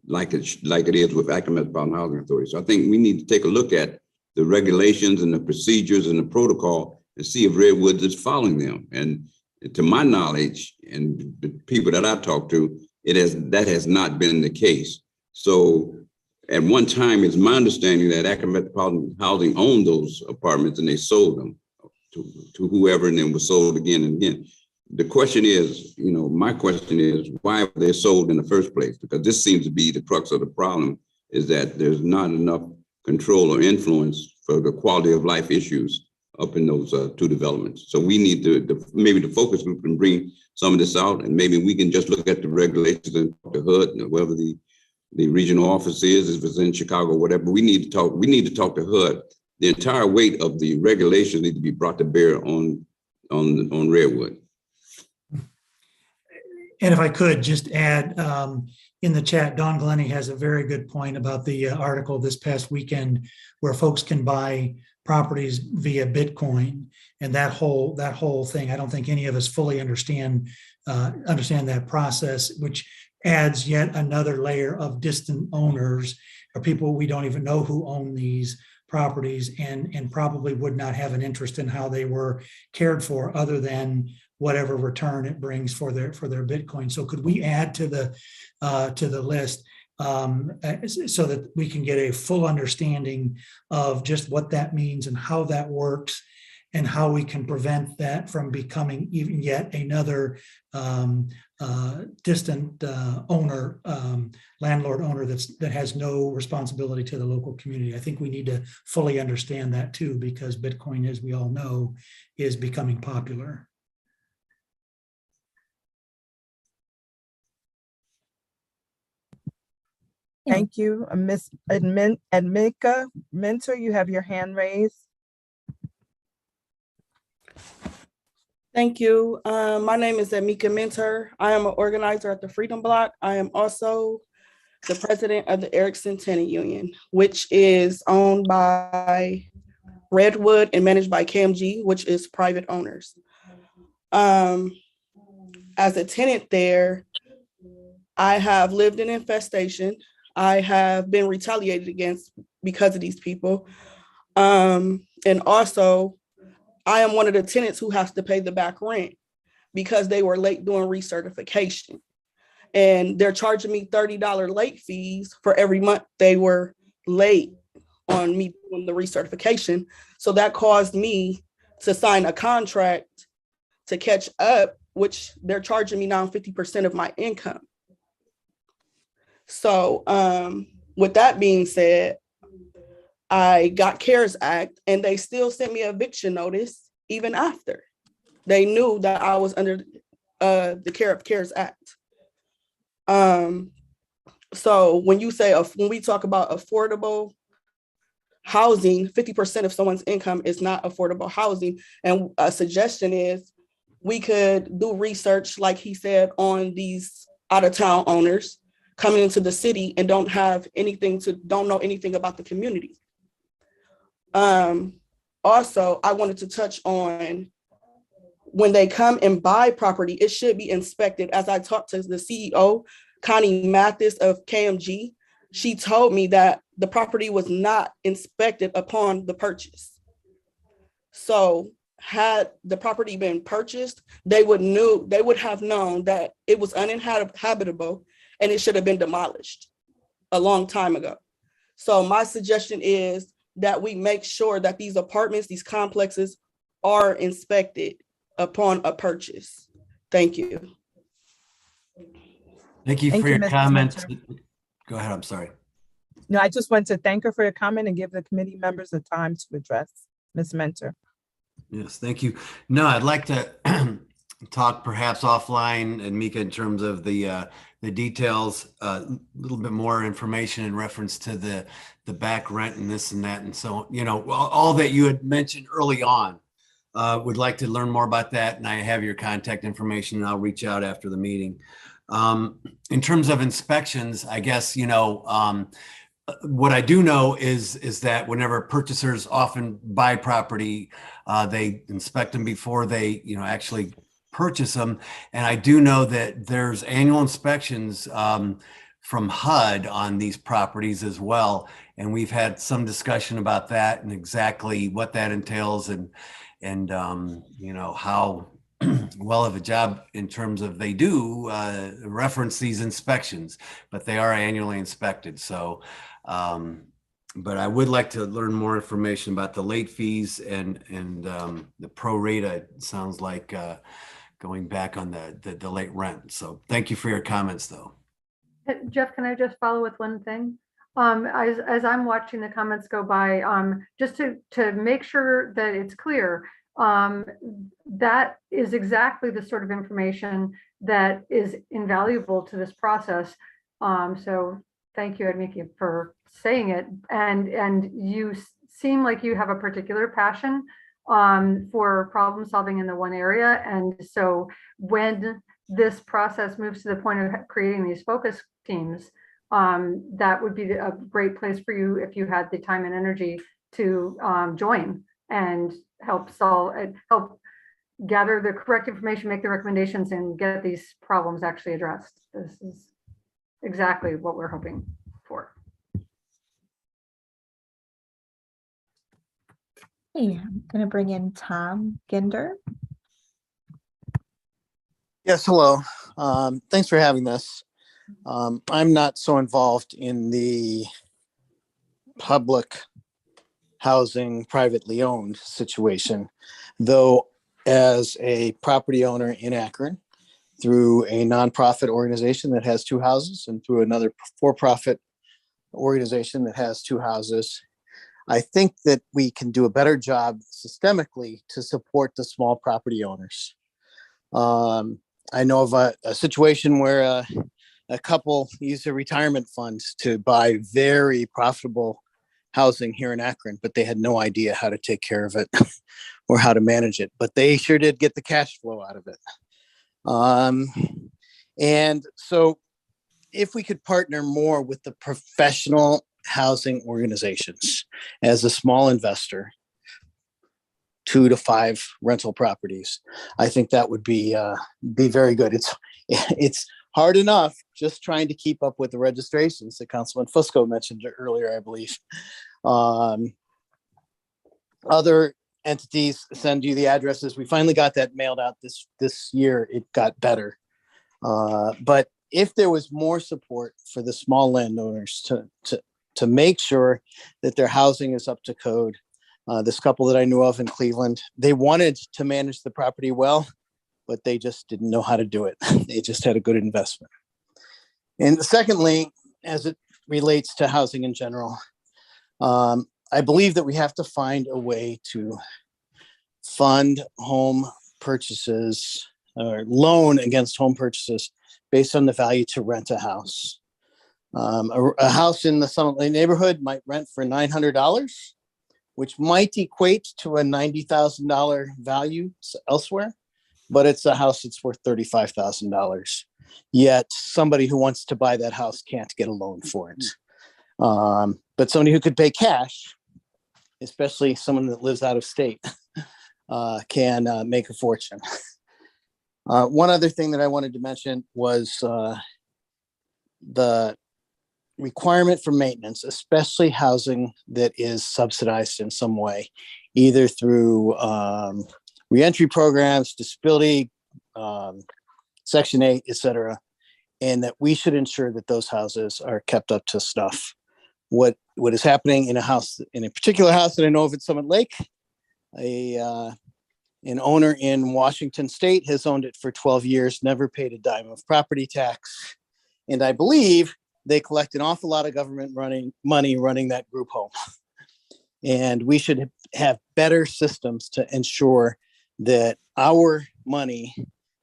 [SPEAKER 8] like it is with Akron Metropolitan Housing Authority. So I think we need to take a look at the regulations and the procedures and the protocol and see if Redwood is following them. And to my knowledge and the people that I talk to, that has not been the case. So at one time, it's my understanding that Akron Metropolitan Housing owned those apartments and they sold them to whoever, and then was sold again and again. The question is, my question is, why were they sold in the first place? Because this seems to be the crux of the problem, is that there's not enough control or influence for the quality of life issues up in those two developments. So we need to maybe the focus group can bring some of this out, and maybe we can just look at the regulations and talk to HUD, whether the regional office is, if it's in Chicago, whatever. We need to talk to HUD. The entire weight of the regulations need to be brought to bear on Redwood.
[SPEAKER 9] And if I could just add, in the chat, Don Glennie has a very good point about the article this past weekend where folks can buy properties via Bitcoin, and that whole thing. I don't think any of us fully understand that process, which adds yet another layer of distant owners or people we don't even know who own these properties and probably would not have an interest in how they were cared for other than whatever return it brings for their Bitcoin. So could we add to the list so that we can get a full understanding of just what that means and how that works, and how we can prevent that from becoming even yet another distant owner, landlord owner that has no responsibility to the local community. I think we need to fully understand that too, because Bitcoin, as we all know, is becoming popular.
[SPEAKER 2] Thank you. Miss Admika Mentor, you have your hand raised.
[SPEAKER 15] Thank you. My name is Amika Mentor. I am an organizer at the Freedom Block. I am also the president of the Erickson Tenant Union, which is owned by Redwood and managed by KMG, which is private owners. As a tenant there, I have lived in infestation. I have been retaliated against because of these people. And also, I am one of the tenants who has to pay the back rent because they were late doing recertification. And they're charging me $30 late fees for every month they were late on me doing the recertification. So that caused me to sign a contract to catch up, which they're charging me now 50% of my income. So with that being said, I got CARES Act and they still sent me an eviction notice even after. They knew that I was under the care of CARES Act. So when you say, when we talk about affordable housing, 50% of someone's income is not affordable housing. And a suggestion is we could do research, like he said, on these out-of-town owners coming into the city and don't know anything about the community. Also, I wanted to touch on when they come and buy property, it should be inspected. As I talked to the CEO, Connie Mathis of KMG, she told me that the property was not inspected upon the purchase. So had the property been purchased, they would have known that it was uninhabitable and it should have been demolished a long time ago. So my suggestion is that we make sure that these apartments, these complexes are inspected upon a purchase. Thank you.
[SPEAKER 4] Thank you for your
[SPEAKER 2] Mrs.
[SPEAKER 4] comments.
[SPEAKER 2] Mentor.
[SPEAKER 4] Go ahead, I'm sorry.
[SPEAKER 2] No, I just want to thank her for your comment and give the committee members the time to address. Ms. Mentor.
[SPEAKER 4] Yes, thank you. No, I'd like to talk perhaps offline, and Mika, in terms of the details, a little bit more information in reference to the back rent and this and that. And so, all that you had mentioned early on, would like to learn more about that. And I have your contact information and I'll reach out after the meeting. In terms of inspections, I guess, what I do know is that whenever purchasers often buy property, they inspect them before they, actually purchase them. And I do know that there's annual inspections from HUD on these properties as well. And we've had some discussion about that and exactly what that entails and how well of a job in terms of they do reference these inspections, but they are annually inspected. So, but I would like to learn more information about the late fees and the pro rata. It sounds like going back on the late rent. So thank you for your comments, though.
[SPEAKER 7] Jeff, can I just follow with one thing? As I'm watching the comments go by, just to make sure that it's clear, that is exactly the sort of information that is invaluable to this process. So thank you, Admiki, for saying it. And you seem like you have a particular passion for problem solving in the one area. And so when this process moves to the point of creating these focus teams, that would be a great place for you if you had the time and energy to join and help gather the correct information, make the recommendations, and get these problems actually addressed. This is exactly what we're hoping for.
[SPEAKER 1] Hey, I'm going to bring in Tom Ginder.
[SPEAKER 16] Yes, hello. Thanks for having this. I'm not so involved in the public housing privately owned situation. Though as a property owner in Akron, through a nonprofit organization that has 2 houses and through another for-profit organization that has 2 houses, I think that we can do a better job systemically to support the small property owners. I know of a situation where a couple used their retirement funds to buy very profitable housing here in Akron, but they had no idea how to take care of it or how to manage it. But they sure did get the cash flow out of it. And so if we could partner more with the professional housing organizations as a small investor, 2 to 5 rental properties, I think that would be very good. It's hard enough just trying to keep up with the registrations that Councilman Fusco mentioned earlier, I believe. Other entities send you the addresses. We finally got that mailed out this year. It got better. But if there was more support for the small landowners to make sure that their housing is up to code, this couple that I knew of in Cleveland, they wanted to manage the property well, but they just didn't know how to do it. They just had a good investment. And secondly, as it relates to housing in general, I believe that we have to find a way to fund home purchases or loan against home purchases based on the value to rent a house. A house in the Summit Lane neighborhood might rent for $900, which might equate to a $90,000 value elsewhere, but it's a house that's worth $35,000. Yet somebody who wants to buy that house can't get a loan for it. But somebody who could pay cash, especially someone that lives out of state, can make a fortune. One other thing that I wanted to mention was the requirement for maintenance, especially housing that is subsidized in some way, either through reentry programs, disability, Section 8, et cetera, and that we should ensure that those houses are kept up to snuff. What is happening in a particular house that I know of at Summit Lake, an owner in Washington State has owned it for 12 years, never paid a dime of property tax. And I believe they collect an awful lot of government money running that group home. And we should have better systems to ensure that our money,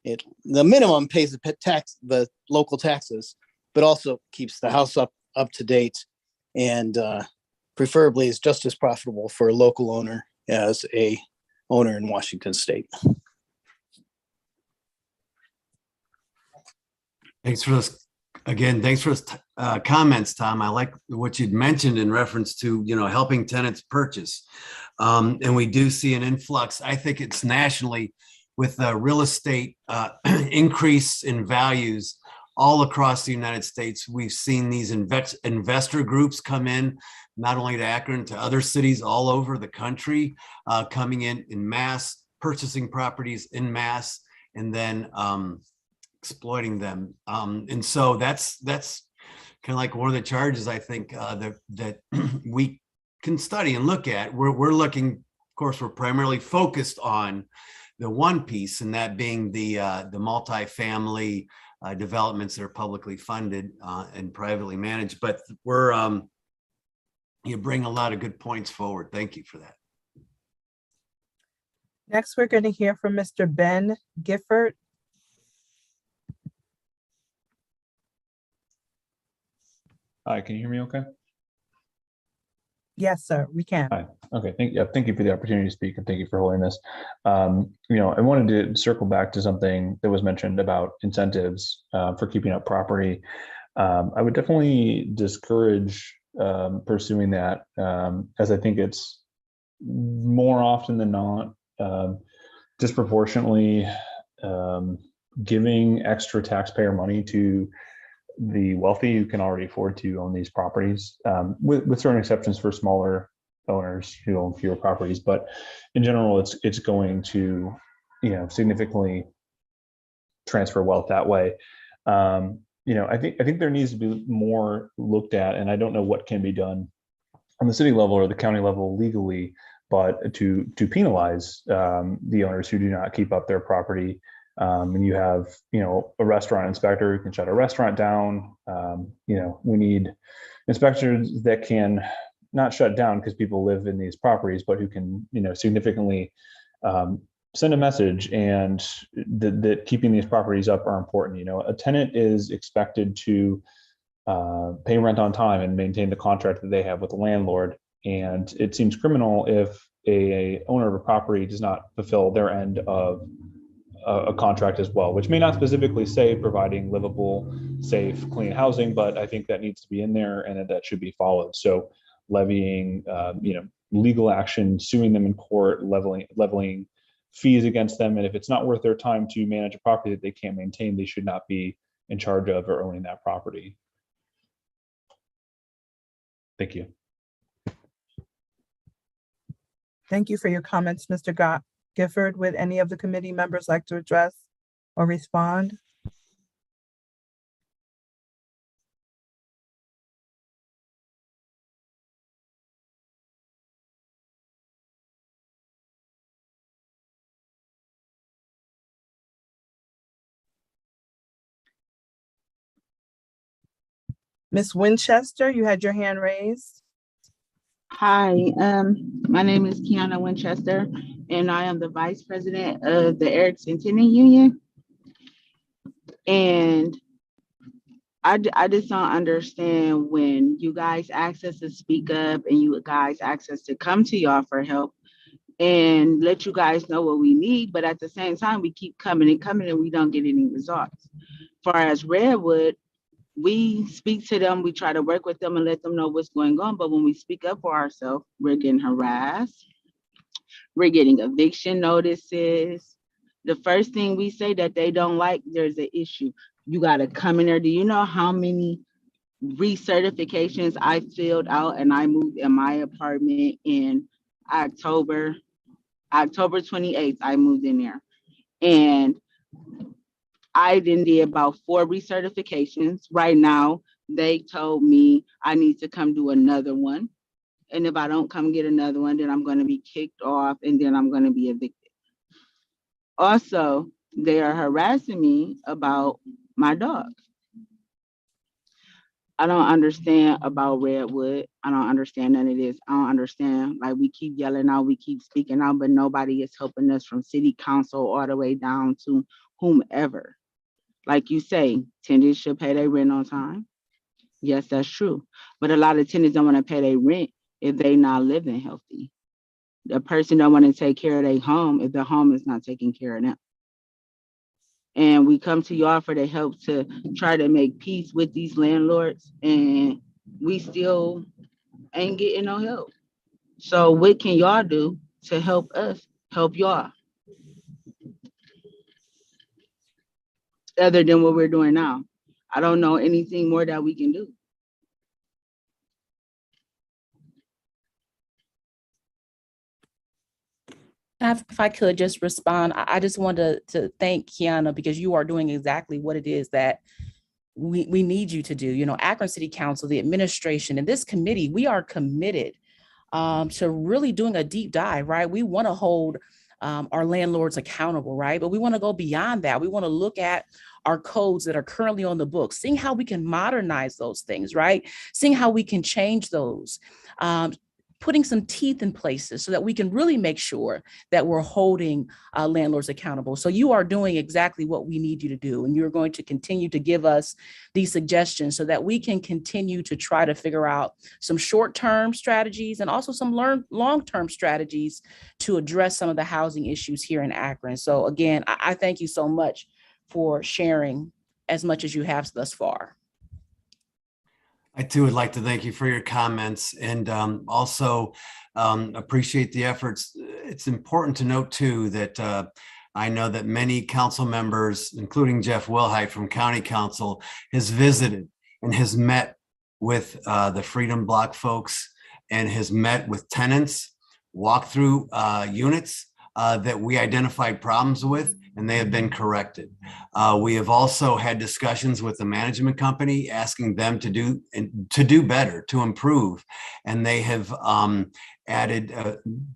[SPEAKER 16] the minimum pays the local taxes, but also keeps the house up to date and preferably is just as profitable for a local owner as a owner in Washington State.
[SPEAKER 4] Thanks for those comments, Tom. I like what you'd mentioned in reference to, helping tenants purchase. And we do see an influx. I think it's nationally with real estate increase in values all across the United States. We've seen these investor groups come in, not only to Akron, to other cities all over the country, coming in mass, purchasing properties in mass, and then exploiting them. And so that's kind of like one of the charges I think that we can study and look at. We're looking, of course, we're primarily focused on the one piece, and that being the multifamily developments that are publicly funded and privately managed. But you bring a lot of good points forward. Thank you for that.
[SPEAKER 2] Next, we're going to hear from Mr. Ben Gifford.
[SPEAKER 17] Hi, can you hear me okay?
[SPEAKER 2] Yes, sir, we can.
[SPEAKER 17] Hi. Okay, thank you for the opportunity to speak, and thank you for holding this. I wanted to circle back to something that was mentioned about incentives for keeping up property. I would definitely discourage pursuing that, as I think it's more often than not disproportionately giving extra taxpayer money to the wealthy who can already afford to own these properties, with certain exceptions for smaller owners who own fewer properties. But in general, it's going to, significantly transfer wealth that way. I think there needs to be more looked at, and I don't know what can be done on the city level or the county level legally, but to penalize the owners who do not keep up their property. And you have, a restaurant inspector who can shut a restaurant down. We need inspectors that can not shut down because people live in these properties, but who can, significantly send a message and that keeping these properties up are important. A tenant is expected to pay rent on time and maintain the contract that they have with the landlord. And it seems criminal if a owner of a property does not fulfill their end of a contract as well, which may not specifically say providing livable, safe, clean housing, but I think that needs to be in there and that should be followed. So levying, legal action, suing them in court, leveling fees against them. And if it's not worth their time to manage a property that they can't maintain, they should not be in charge of or owning that property. Thank you.
[SPEAKER 2] Thank you for your comments, Mr. Gifford. Would any of the committee members like to address or respond? Ms. Winchester, you had your hand raised.
[SPEAKER 18] Hi, my name is Kiana Winchester, and I am the Vice President of the Erickson Tenant Union. And I just don't understand when you guys ask us to speak up and you guys ask us to come to y'all for help and let you guys know what we need, but at the same time, we keep coming and we don't get any results. As far as Redwood, we speak to them, we try to work with them and let them know what's going on. But when we speak up for ourselves, we're getting harassed. We're getting eviction notices. The first thing we say that they don't like, there's an issue. You got to come in there. Do you know how many recertifications I filled out and I moved in my apartment in October 28th, I moved in there. And I then did about 4 recertifications. Right now, they told me I need to come do another one. And if I don't come get another one, then I'm going to be kicked off and then I'm going to be evicted. Also, they are harassing me about my dog. I don't understand about Redwood. I don't understand none of this. I don't understand. Like, we keep yelling out, we keep speaking out, but nobody is helping us from city council all the way down to whomever. Like you say, tenants should pay their rent on time. Yes, that's true. But a lot of tenants don't want to pay their rent if they not living healthy. The person don't want to take care of their home if the home is not taking care of them. And we come to y'all for the help to try to make peace with these landlords, and we still ain't getting no help. So what can y'all do to help us help y'all? Other than what we're doing now. I don't know anything more that we can do.
[SPEAKER 3] If I could just respond, I just wanted to thank Kiana because you are doing exactly what it is that we need you to do. Akron City Council, the administration, and this committee, we are committed to really doing a deep dive, right? We want to hold our landlords accountable, right? But we want to go beyond that. We want to look at our codes that are currently on the books, seeing how we can modernize those things, right? Seeing how we can change those, putting some teeth in places so that we can really make sure that we're holding landlords accountable. So you are doing exactly what we need you to do. And you're going to continue to give us these suggestions so that we can continue to try to figure out some short-term strategies and also some long-term strategies to address some of the housing issues here in Akron. So again, I thank you so much for sharing as much as you have thus far.
[SPEAKER 4] I too would like to thank you for your comments and also appreciate the efforts. It's important to note too that I know that many council members, including Jeff Wilhite from County Council, has visited and has met with the Freedom Block folks and has met with tenants, walked through units, that we identified problems with, and they have been corrected. We have also had discussions with the management company asking them to do better, to improve, and they have added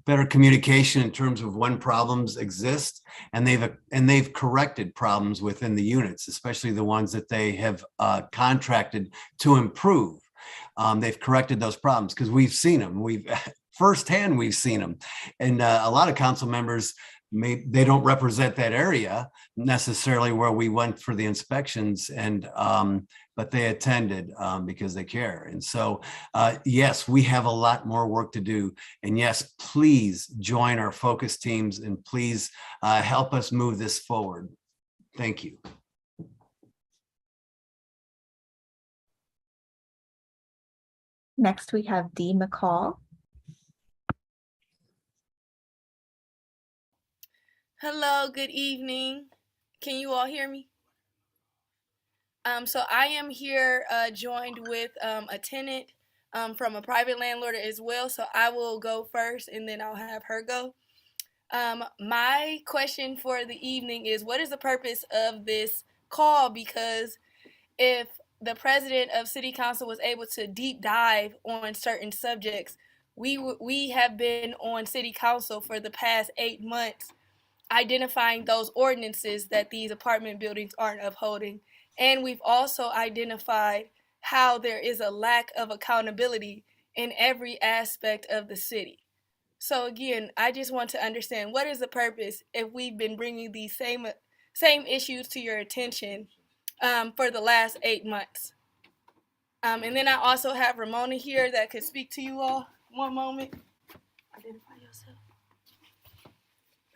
[SPEAKER 4] better communication in terms of when problems exist, and they've corrected problems within the units, especially the ones that they have contracted to improve. They've corrected those problems because we've seen them. Firsthand, we've seen them, and a lot of council members they don't represent that area necessarily where we went for the inspections, and but they attended because they care. And so, yes, we have a lot more work to do. And yes, please join our focus teams and please help us move this forward. Thank you.
[SPEAKER 1] Next, we have Dee McCall.
[SPEAKER 19] Hello, good evening. Can you all hear me? So I am here joined with a tenant from a private landlord as well. So I will go first and then I'll have her go. My question for the evening is, what is the purpose of this call? Because if the president of city council was able to deep dive on certain subjects, we have been on city council for the past 8 months identifying those ordinances that these apartment buildings aren't upholding. And we've also identified how there is a lack of accountability in every aspect of the city. So again, I just want to understand, what is the purpose if we've been bringing these same issues to your attention for the last 8 months? And then I also have Ramona here that could speak to you all. One moment. Identify yourself.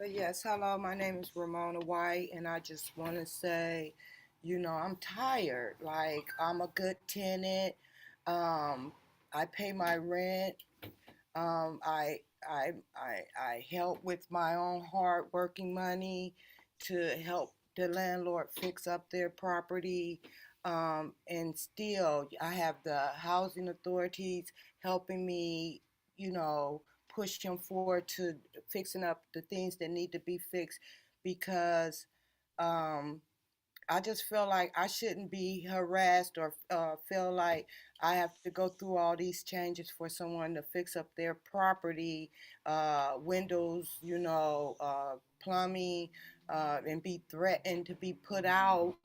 [SPEAKER 20] Yes, hello, my name is Ramona White, and I just want to say, I'm tired. Like, I'm a good tenant. I pay my rent. I help with my own hard working money to help the landlord fix up their property. And still, I have the housing authorities helping me, push him forward to fixing up the things that need to be fixed, because I just feel like I shouldn't be harassed or feel like I have to go through all these changes for someone to fix up their property, windows, plumbing, and be threatened to be put out.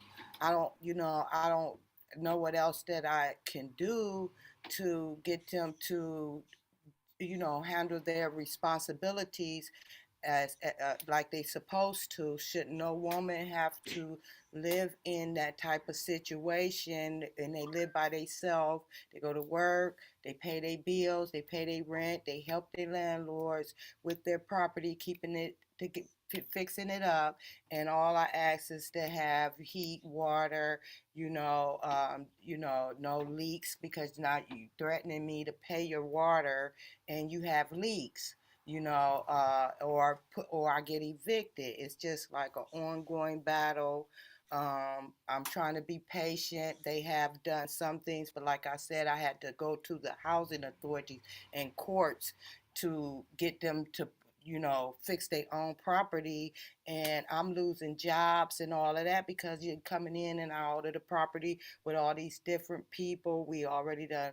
[SPEAKER 20] I don't know what else that I can do to get them to, handle their responsibilities as like they supposed to. Should no woman have to live in that type of situation? And they live by themselves. They go to work, they pay their bills, they pay their rent, they help their landlords with their property, keeping it to get fixing it up. And all I ask is to have heat, water, no leaks, because now you threatening me to pay your water and you have leaks, or I get evicted. It's just like an ongoing battle. I'm trying to be patient. They have done some things, but like I said, I had to go to the housing authorities and courts to get them to, fix their own property. And I'm losing jobs and all of that because you're coming in and out of the property with all these different people. We already done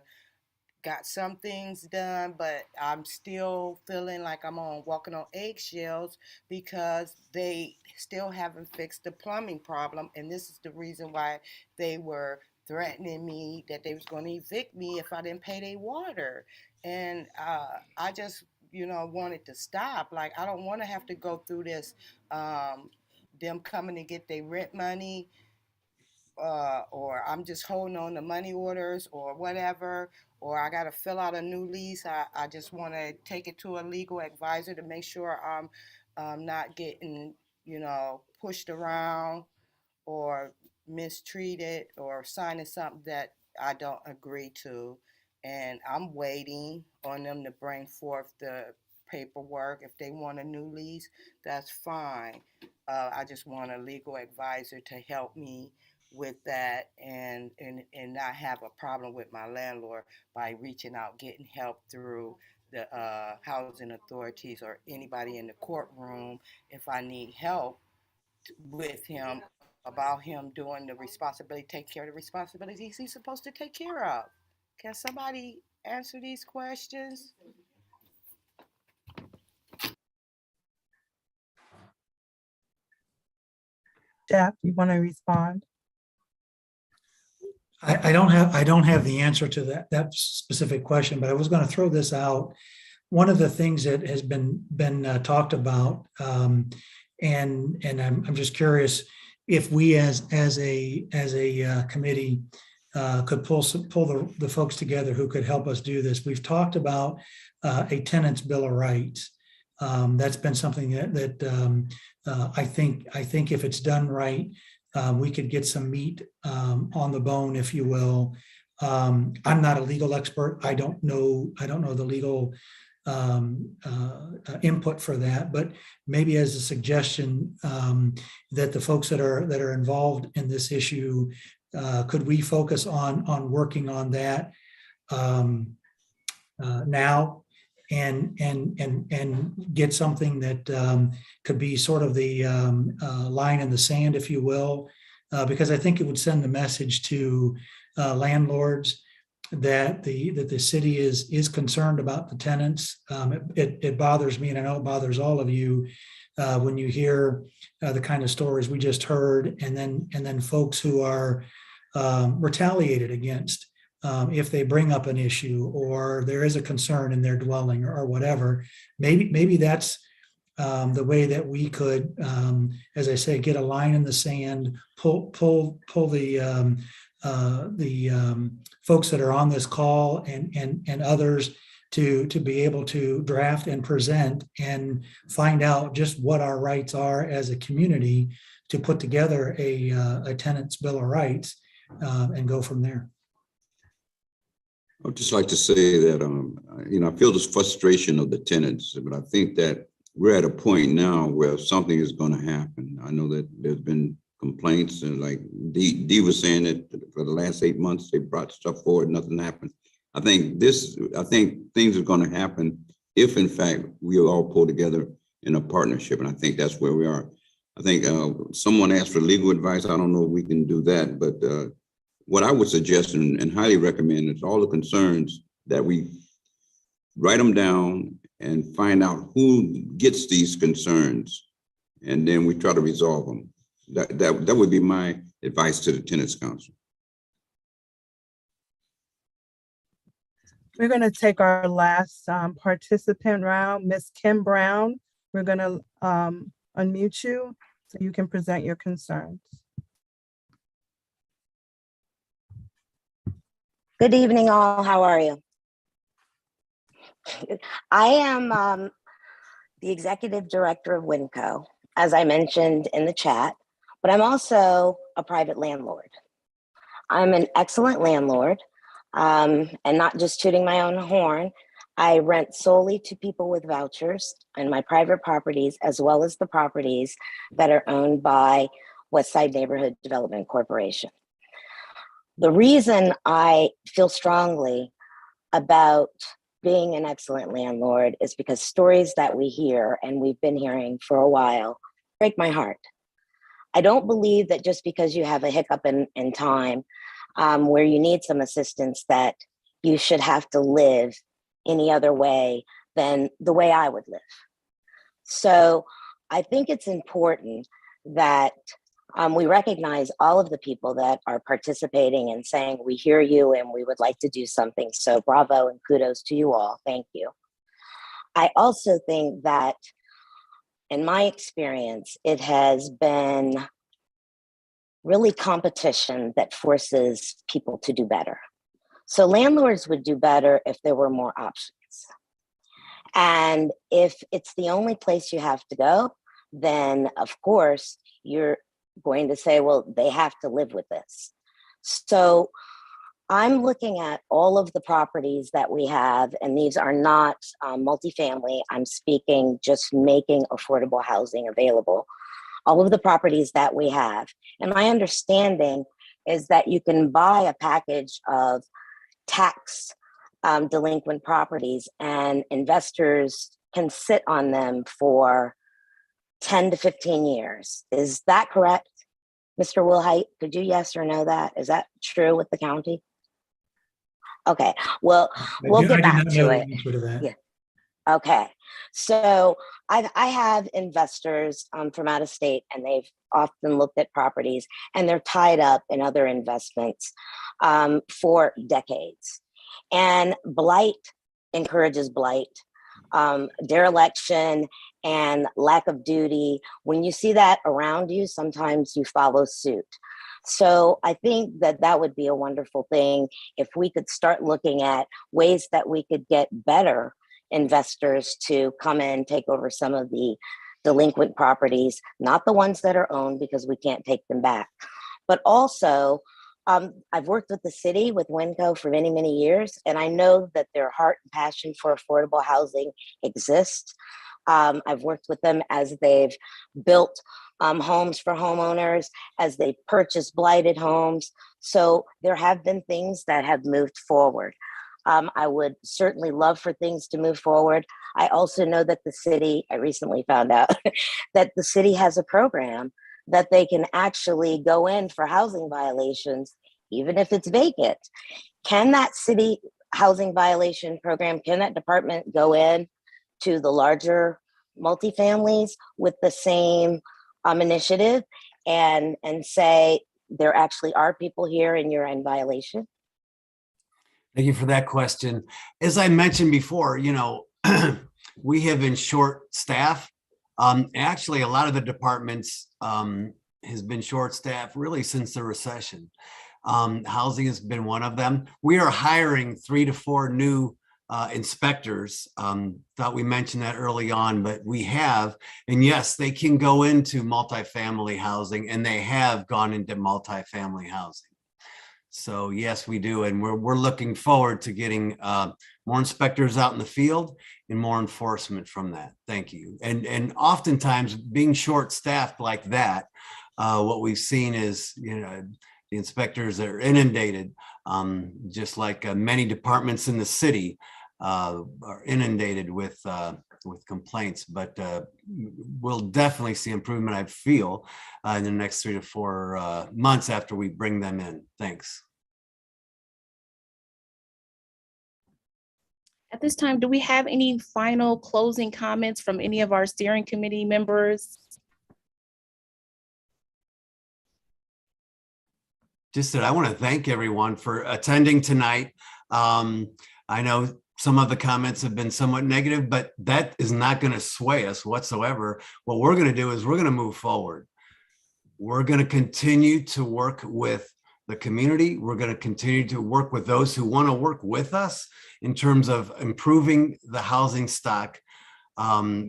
[SPEAKER 20] got some things done, but I'm still feeling like I'm walking on eggshells because they still haven't fixed the plumbing problem. And this is the reason why they were threatening me that they was going to evict me if I didn't pay their water. And I just, wanted to stop. Like, I don't want to have to go through this, them coming to get their rent money, or I'm just holding on to money orders or whatever, or I got to fill out a new lease. I just want to take it to a legal advisor to make sure I'm not getting, pushed around or mistreated or signing something that I don't agree to. And I'm waiting on them to bring forth the paperwork. If they want a new lease, that's fine. I just want a legal advisor to help me with that, and not have a problem with my landlord by reaching out, getting help through the housing authorities or anybody in the courtroom if I need help with him about him doing the responsibility, take care of the responsibilities he's supposed to take care of. Can somebody answer these questions?
[SPEAKER 2] Jeff, you want to respond?
[SPEAKER 9] I don't have the answer to that specific question, but I was going to throw this out. One of the things that has been talked about, and I'm just curious if we as a committee could pull the folks together who could help us do this. We've talked about a tenant's bill of rights. That's been something that I think if it's done right, we could get some meat on the bone, if you will. I'm not a legal expert. I don't know the legal input for that, but maybe as a suggestion that the folks that are involved in this issue, could we focus on working on that now and get something that could be sort of the line in the sand, if you will, because I think it would send the message to landlords that the city is concerned about the tenants. It bothers me, and I know it bothers all of you when you hear the kind of stories we just heard, and then folks who are retaliated against if they bring up an issue or there is a concern in their dwelling or whatever. Maybe that's the way that we could, as I say, get a line in the sand, pull the folks that are on this call and others to be able to draft and present and find out just what our rights are as a community to put together a tenant's bill of rights and go from there.
[SPEAKER 8] I'd just like to say that, I feel this frustration of the tenants, but I think that we're at a point now where something is going to happen. I know that there's been complaints, and like Dee was saying that for the last 8 months, they brought stuff forward, nothing happened. I think things are going to happen if, in fact, we all pull together in a partnership, and I think that's where we are. I think someone asked for legal advice. I don't know if we can do that, but what I would suggest and highly recommend is all the concerns that we write them down and find out who gets these concerns, and then we try to resolve them. That would be my advice to the Tenants Council.
[SPEAKER 2] We're going to take our last participant round. Ms. Kim Brown, we're going to unmute you so you can present your concerns.
[SPEAKER 21] Good evening, all. How are you? I am the executive director of WinCo, as I mentioned in the chat, but I'm also a private landlord. I'm an excellent landlord, and not just tooting my own horn. I rent solely to people with vouchers in my private properties, as well as the properties that are owned by Westside Neighborhood Development Corporation. The reason I feel strongly about being an excellent landlord is because stories that we hear, and we've been hearing for a while, break my heart. I don't believe that just because you have a hiccup in time where you need some assistance, that you should have to live any other way than the way I would live. So I think it's important that we recognize all of the people that are participating and saying, we hear you and we would like to do something. So bravo and kudos to you all. Thank you. I also think that in my experience, it has been really competition that forces people to do better. So landlords would do better if there were more options. And if it's the only place you have to go, then of course you're going to say, well, they have to live with this. So I'm looking at all of the properties that we have, and these are not multifamily. I'm speaking just making affordable housing available. All of the properties that we have. And my understanding is that you can buy a package of tax delinquent properties, and investors can sit on them for 10 to 15 years. Is that correct? Mr. Wilhite, could you yes or no that? Is that true with the county? Okay, well, we'll
[SPEAKER 9] I
[SPEAKER 21] get
[SPEAKER 9] do
[SPEAKER 21] back
[SPEAKER 9] not know
[SPEAKER 21] to
[SPEAKER 9] the
[SPEAKER 21] it.
[SPEAKER 9] answer to that.
[SPEAKER 21] Yeah. Okay, so I have investors from out of state, and they've often looked at properties, and they're tied up in other investments for decades. And blight encourages blight, dereliction and lack of duty. When you see that around you, sometimes you follow suit. So I think that that would be a wonderful thing if we could start looking at ways that we could get better investors to come in, take over some of the delinquent properties, not the ones that are owned because we can't take them back. But also, I've worked with the city, with Winco for many, many years, and I know that their heart and passion for affordable housing exists. I've worked with them as they've built homes for homeowners, as they purchased blighted homes. So there have been things that have moved forward. I would certainly love for things to move forward. I also know that the city, I recently found out that the city has a program that they can actually go in for housing violations, even if it's vacant. Can that city housing violation program, can that department go in to the larger multifamilies with the same initiative and say there actually are people here and you're in violation?
[SPEAKER 4] Thank you for that question. As I mentioned before, you know, we have been short staff. Actually, a lot of the departments has been short staff really since the recession. Housing has been one of them. We are hiring 3 to 4 new inspectors. Thought we mentioned that early on, but we have, and yes, they can go into multifamily housing, and they have gone into multifamily housing. So yes, we do, and we're looking forward to getting more inspectors out in the field and more enforcement from that. Thank you. And oftentimes, being short-staffed like that, what we've seen is, you know, the inspectors are inundated, just like many departments in the city are inundated with complaints. But we'll definitely see improvement, I feel, in the next 3 to 4 months after we bring them in. Thanks.
[SPEAKER 3] At this time, do we have any final closing comments from any of our steering committee members?
[SPEAKER 4] Just that I want to thank everyone for attending tonight. I know some of the comments have been somewhat negative, but that is not going to sway us whatsoever. What we're going to do is we're going to move forward. We're going to continue to work with the community. We're going to continue to work with those who want to work with us in terms of improving the housing stock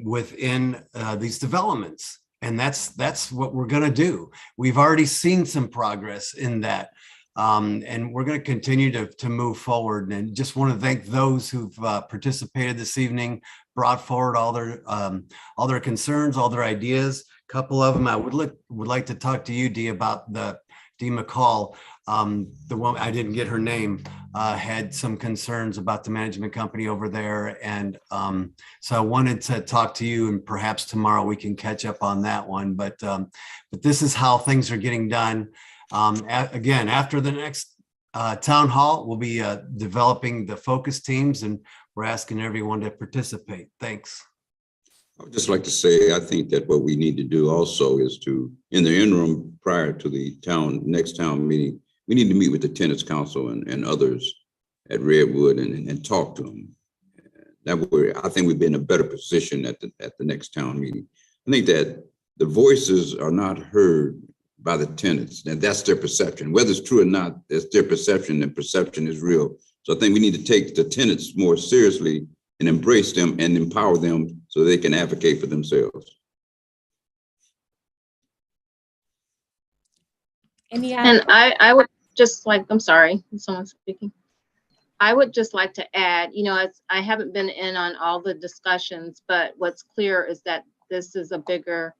[SPEAKER 4] within these developments. And that's what we're going to do. We've already seen some progress in that. And we're going to continue to move forward, and just want to thank those who've participated this evening, brought forward all their concerns, all their ideas. A couple of them I would like to talk to you, Dee, about Dee McCall. The one, I didn't get her name, had some concerns about the management company over there. And so I wanted to talk to you, and perhaps tomorrow we can catch up on that one. But this is how things are getting done. Again, after the next town hall, we'll be developing the focus teams, and we're asking everyone to participate. Thanks.
[SPEAKER 8] I would just like to say, I think that what we need to do also is to, in the interim prior to the next town meeting, we need to meet with the tenants council and others at Redwood and talk to them. That way, I think we'd be in a better position at the next town meeting. I think that the voices are not heard by the tenants, and that's their perception. Whether it's true or not, it's their perception, and perception is real. So I think we need to take the tenants more seriously and embrace them and empower them so they can advocate for themselves.
[SPEAKER 6] And I would just like, I'm sorry, someone's speaking. I would just like to add, you know, I haven't been in on all the discussions, but what's clear is that this is a bigger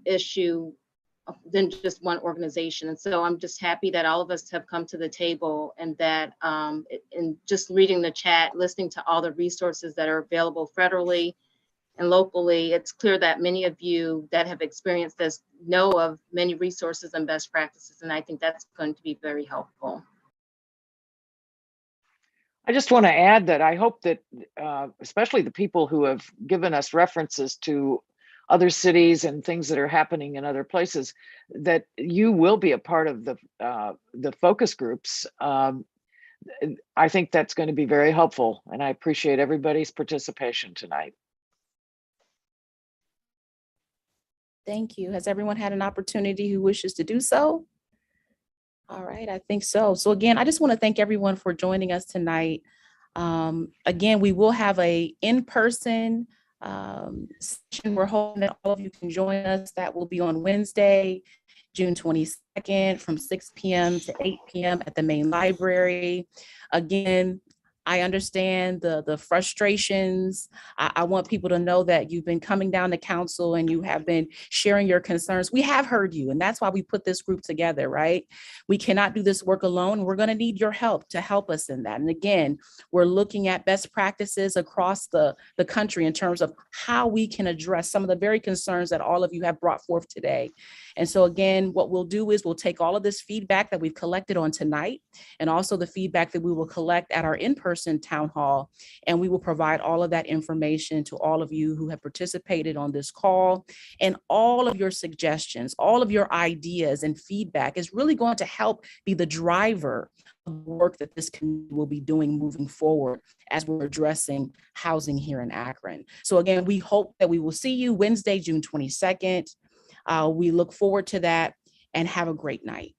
[SPEAKER 6] issue than just one organization. And so I'm just happy that all of us have come to the table, and that in just reading the chat, listening to all the resources that are available federally and locally, it's clear that many of you that have experienced this know of many resources and best practices. And I think that's going to be very helpful.
[SPEAKER 5] I just want to add that I hope that especially the people who have given us references to other cities and things that are happening in other places, that you will be a part of the focus groups. I think that's going to be very helpful, and I appreciate everybody's participation tonight.
[SPEAKER 3] Thank you. Has everyone had an opportunity who wishes to do so? All right, I think so. So again, I just want to thank everyone for joining us tonight. Again, we will have a in-person session. We're hoping that all of you can join us. That will be on Wednesday, June 22nd from 6 p.m. to 8 p.m. at the main library. Again, I understand the frustrations. I want people to know that you've been coming down to council and you have been sharing your concerns. We have heard you, and that's why we put this group together, right? We cannot do this work alone. We're going to need your help to help us in that. And again, we're looking at best practices across the country in terms of how we can address some of the very concerns that all of you have brought forth today. And so again, what we'll do is we'll take all of this feedback that we've collected on tonight, and also the feedback that we will collect at our in-person town hall, and we will provide all of that information to all of you who have participated on this call. And all of your suggestions, all of your ideas and feedback is really going to help be the driver of the work that this community will be doing moving forward as we're addressing housing here in Akron. So again, we hope that we will see you Wednesday, June 22nd. We look forward to that, and have a great night.